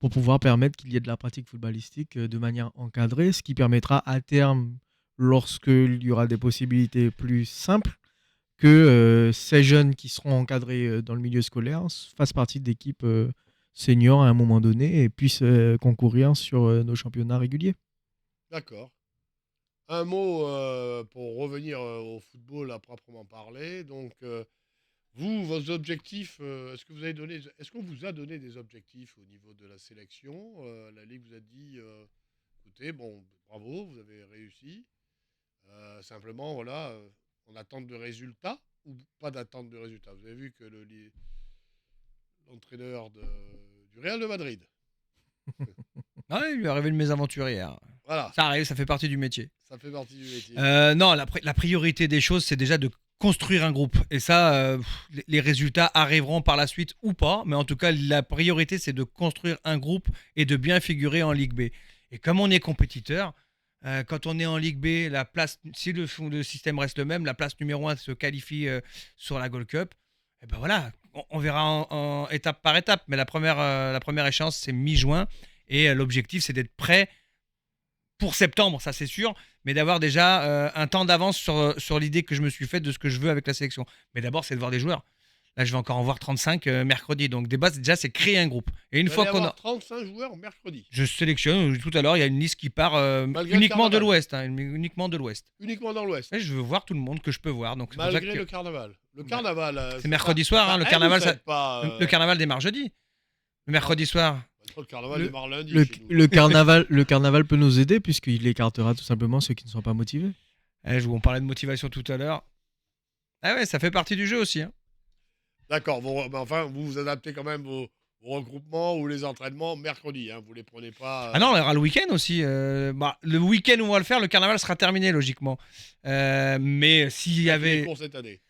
pour pouvoir permettre qu'il y ait de la pratique footballistique de manière encadrée, ce qui permettra à terme, lorsqu'il y aura des possibilités plus simples, que ces jeunes qui seront encadrés dans le milieu scolaire fassent partie d'équipes seniors à un moment donné et puissent concourir sur nos championnats réguliers. d'accord. Un mot pour revenir au football à proprement parler. Donc, vous, vos objectifs, est-ce qu'on vous a donné des objectifs au niveau de la sélection? La Ligue vous a dit, écoutez, bon, bravo, vous avez réussi. Simplement, voilà, en attente de résultats ou pas d'attente de résultats. Vous avez vu que l'entraîneur du Real de Madrid, Ah ouais, il lui est arrivé une mésaventure hier. voilà, Ça arrive, ça fait partie du métier. ça fait partie du métier. Non, la priorité des choses, c'est déjà de construire un groupe. Et ça, les résultats arriveront par la suite ou pas. Mais en tout cas, la priorité, c'est de construire un groupe et de bien figurer en Ligue B. Et comme on est compétiteur, quand on est en Ligue B, la place, si le système reste le même, la place numéro 1 se qualifie sur la Gold Cup. Et ben voilà, on verra en étape par étape. Mais la première échéance, c'est mi-juin. Et l'objectif, c'est d'être prêt pour septembre, ça c'est sûr, mais d'avoir déjà un temps d'avance sur l'idée que je me suis faite de ce que je veux avec la sélection. Mais d'abord, c'est de voir des joueurs. Là, je vais encore en voir 35 mercredi. Donc, des bases, déjà, c'est créer un groupe. Et une Vous fois allez qu'on avoir a. 35 joueurs mercredi, Je sélectionne, tout à l'heure, il y a une liste qui part malgré le uniquement de carnaval, l'Ouest. Uniquement de l'Ouest. uniquement dans l'Ouest. Et je veux voir tout le monde que je peux voir. Donc, c'est pour ça Malgré que. le carnaval. Le Bah, carnaval, c'est mercredi soir, hein, le vous carnaval. faites pas. Le carnaval démarre jeudi. Le mercredi soir. Le carnaval Le, démarre lundi le, chez nous. le carnaval peut nous aider puisqu'il écartera tout simplement ceux qui ne sont pas motivés. On parlait de motivation tout à l'heure. Ah ouais, ça fait partie du jeu aussi. Hein. D'accord, mais enfin, vous adaptez quand même vos regroupements ou les entraînements mercredi, hein, vous les prenez pas. Ah non, on ira le week-end aussi. Le week-end où on va le faire, le carnaval sera terminé logiquement. Mais s'il y avait. Pour cette année.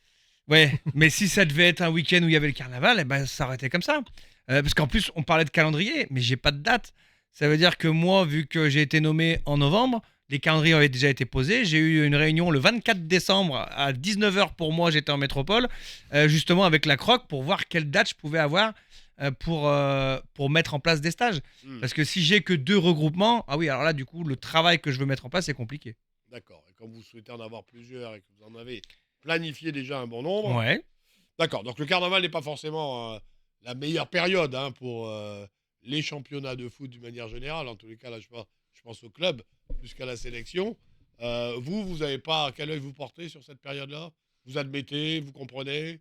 Ouais, mais si ça devait être un week-end où il y avait le carnaval, eh ben, ça aurait été comme ça. Parce qu'en plus, on parlait de calendrier, mais j'ai pas de date. Ça veut dire que moi, vu que j'ai été nommé en novembre, les calendriers avaient déjà été posés. J'ai eu une réunion le 24 décembre à 19h pour moi, j'étais en métropole, justement avec la Croc pour voir quelle date je pouvais avoir pour mettre en place des stages. Parce que si j'ai que 2 regroupements, ah oui, alors là, du coup, le travail que je veux mettre en place, c'est compliqué. D'accord, et comme vous souhaitez en avoir plusieurs et que vous en avez planifié déjà un bon nombre. Ouais. D'accord, donc le carnaval n'est pas forcément la meilleure période pour les championnats de foot d'une manière générale. En tous les cas, là, je pense au club plus qu'à la sélection. Vous n'avez pas. Quel œil vous portez sur cette période-là? Vous admettez, vous comprenez?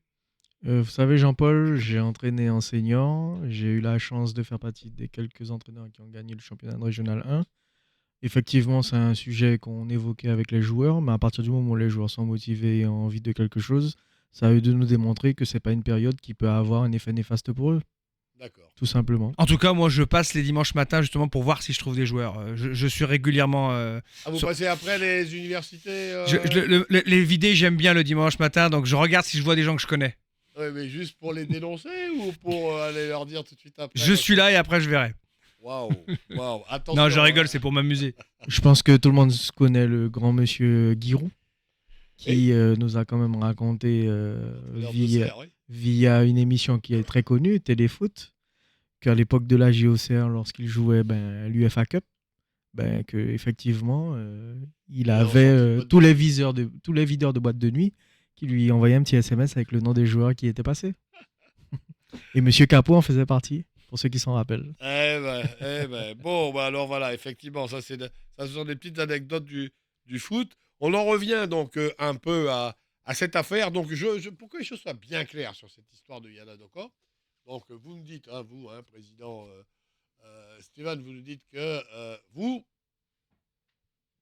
Vous savez, Jean-Paul, j'ai entraîné en senior. J'ai eu la chance de faire partie des quelques entraîneurs qui ont gagné le championnat de Régional 1. Effectivement, c'est un sujet qu'on évoquait avec les joueurs, mais à partir du moment où les joueurs sont motivés et ont envie de quelque chose, ça a eu de nous démontrer que c'est pas une période qui peut avoir un effet néfaste pour eux, D'accord. tout simplement. En tout cas, moi, je passe les dimanches matins justement pour voir si je trouve des joueurs. Je suis régulièrement. Ah, vous sur- passez après les universités les vidés, j'aime bien le dimanche matin, donc je regarde si je vois des gens que je connais. Ouais, mais juste pour les dénoncer ou pour aller leur dire tout de suite après? Je suis là et après je verrai. Waouh, waouh, attention. Non, je rigole, c'est pour m'amuser. Je pense que tout le monde connaît le grand monsieur Giroud, qui Oui. nous a quand même raconté L'heure de via, serre, oui. via une émission qui est très connue, Téléfoot, qu'à l'époque de la JOCR, lorsqu'il jouait l'UFA Cup, que effectivement, il a avait ressorti une boîte tous de les nuit. tous les videurs de boîte de nuit qui lui envoyaient un petit SMS avec le nom des joueurs qui étaient passés. Et Monsieur Capot en faisait partie, pour ceux qui s'en rappellent. Bon, bah alors voilà, effectivement, ça, ce sont des petites anecdotes du foot. On en revient donc un peu à cette affaire. Donc, pour que les choses soient bien claires sur cette histoire de Yana Doko, donc vous me dites, hein, vous, hein, président Stéphane, vous nous dites que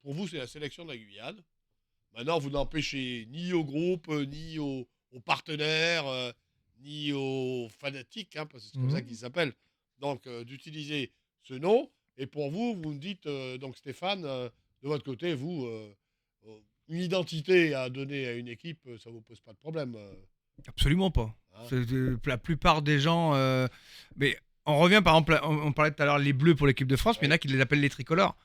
pour vous, c'est la sélection de la Guyane. Maintenant, vous n'empêchez ni au groupe, ni aux partenaires, ni aux fanatiques, hein, parce que c'est comme ça qu'ils s'appellent, donc d'utiliser ce nom. Et pour vous, vous me dites, donc Stéphane, de votre côté, vous, une identité à donner à une équipe, ça ne vous pose pas de problème. Absolument pas. Hein. La plupart des gens. Mais on revient par exemple, on parlait tout à l'heure les bleus pour l'équipe de France, mais il y en a qui les appellent les tricolores.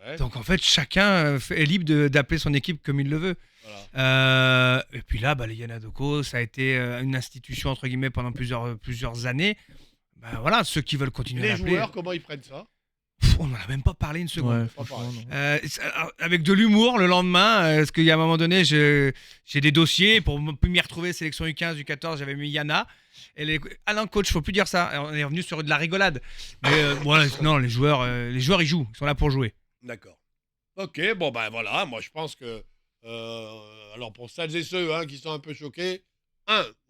Ouais, Donc en fait, chacun est libre d'appeler son équipe comme il le veut. voilà. Et puis là, les Yanadoko, ça a été une institution entre guillemets pendant plusieurs années. Voilà, ceux qui veulent Et continuer à les l'appeler. joueurs, comment ils prennent ça? On n'en a même pas parlé une seconde. Ouais, pas franchement, pareil. non. Avec de l'humour le lendemain, parce qu'il y a un moment donné, j'ai des dossiers pour m'y retrouver, sélection U15, U14, j'avais mis Yana. Ah non, coach, faut plus dire ça. On est revenu sur de la rigolade. Mais voilà, non, les joueurs, ils jouent, ils sont là pour jouer. D'accord. Ok, bon ben voilà, moi je pense que, alors pour celles et ceux qui sont un peu choqués,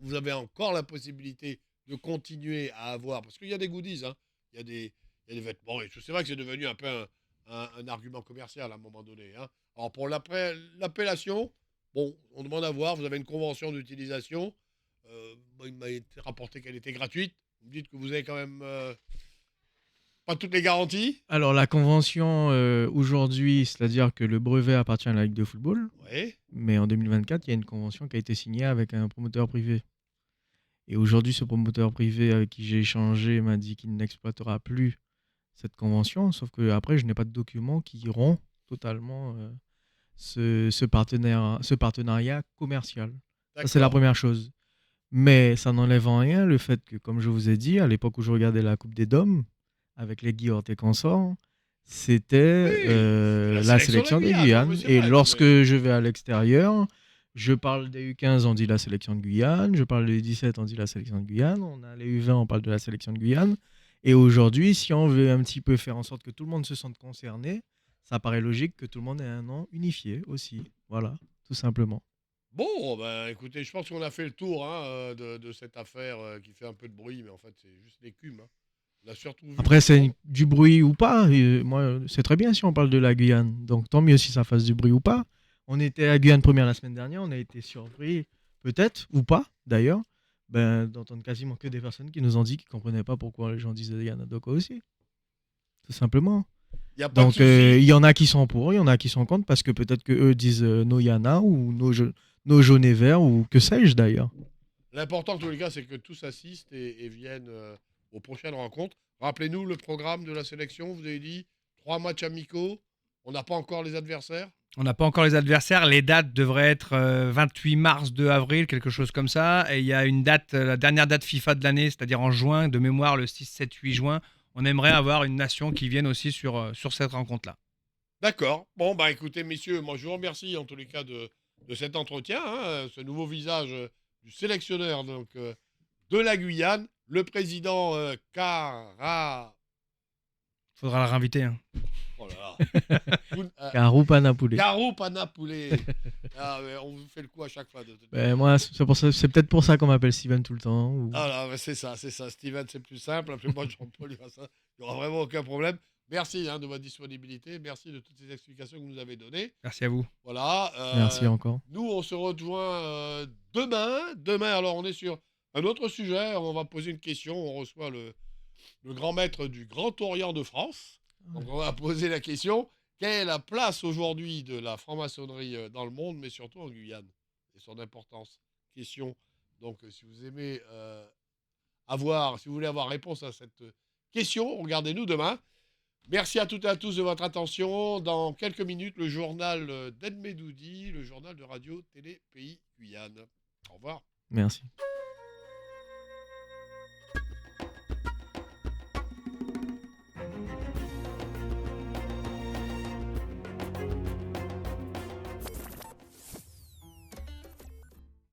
vous avez encore la possibilité de continuer à avoir, parce qu'il y a des goodies, hein, il y a des vêtements, et c'est vrai que c'est devenu un peu un argument commercial à un moment donné. Hein. Alors pour l'appellation, bon, on demande à voir, vous avez une convention d'utilisation, il m'a été rapporté qu'elle était gratuite, vous me dites que vous avez quand même pas toutes les garanties. Alors, la convention aujourd'hui, c'est-à-dire que le brevet appartient à la Ligue de football, Oui, mais en 2024, il y a une convention qui a été signée avec un promoteur privé. Et aujourd'hui, ce promoteur privé avec qui j'ai échangé m'a dit qu'il n'exploitera plus cette convention, sauf que après, je n'ai pas de documents qui rompt totalement ce partenariat commercial. Ça, c'est la d'accord. première chose. Mais ça n'enlève en rien le fait que, comme je vous ai dit, à l'époque où je regardais la Coupe des Dômes, avec les Guillaume et consorts, c'était Oui, c'est la la sélection sélection de de la Guyane. Non, mais Guyane. c'est Et vrai. Non, lorsque mais... je vais à l'extérieur, je parle des U15, on dit la sélection de Guyane. Je parle des U17, on dit la sélection de Guyane. On a les U20, on parle de la sélection de Guyane. Et aujourd'hui, si on veut un petit peu faire en sorte que tout le monde se sente concerné, ça paraît logique que tout le monde ait un nom unifié aussi. Voilà, tout simplement. Bon, ben écoutez, je pense qu'on a fait le tour de cette affaire qui fait un peu de bruit, mais en fait, c'est juste l'écume. Hein. On a surtout vu Après, des c'est gens. du bruit ou pas. Moi, c'est très bien si on parle de la Guyane. Donc, tant mieux si ça fasse du bruit ou pas. On était à Guyane première la semaine dernière. On a été surpris, peut-être, ou pas, d'ailleurs, d'entendre quasiment que des personnes qui nous ont dit qu'ils ne comprenaient pas pourquoi les gens disaient Yana Doko aussi. Tout simplement. Il n'y a pas de Donc, souci. il y en a qui sont pour, il y en a qui sont contre, parce que peut-être que eux disent no Yana ou no jaune et vert, ou que sais-je d'ailleurs. L'important, en tous les cas, c'est que tous assistent et viennent aux prochaines rencontres. Rappelez-nous le programme de la sélection. Vous avez dit 3 matchs amicaux. On n'a pas encore les adversaires. On n'a pas encore les adversaires. Les dates devraient être 28 mars, 2 avril, quelque chose comme ça. Et il y a une date, la dernière date FIFA de l'année, c'est-à-dire en juin, de mémoire, le 6, 7, 8 juin. On aimerait avoir une nation qui vienne aussi sur cette rencontre-là. D'accord. Bon, bah écoutez, messieurs, moi je vous remercie en tous les cas de cet entretien, ce nouveau visage du sélectionneur donc, de la Guyane, le président Faudra la réinviter. Hein. Oh là là. Carou Panapoulet. Garou Panapoulet. Ah, mais on vous fait le coup à chaque fois. Moi, c'est peut-être pour ça qu'on m'appelle Steven tout le temps. Ah là, mais c'est ça. Steven, c'est plus simple. Appelez-moi Jean-Paul, il n'y aura vraiment aucun problème. Merci de votre disponibilité. Merci de toutes ces explications que vous nous avez données. Merci à vous. Voilà. Merci encore. Nous, on se rejoint demain. Demain, alors, on est sur un autre sujet. On va poser une question. On reçoit le grand maître du Grand Orient de France. Donc, on va poser la question. Quelle est la place aujourd'hui de la franc-maçonnerie dans le monde, mais surtout en Guyane, et son importance? Question. Donc, si vous aimez si vous voulez avoir réponse à cette question, regardez-nous demain. Merci à toutes et à tous de votre attention. Dans quelques minutes, le journal d'Edmedoudi, le journal de Radio Télé Pays Guyane. Au revoir. Merci.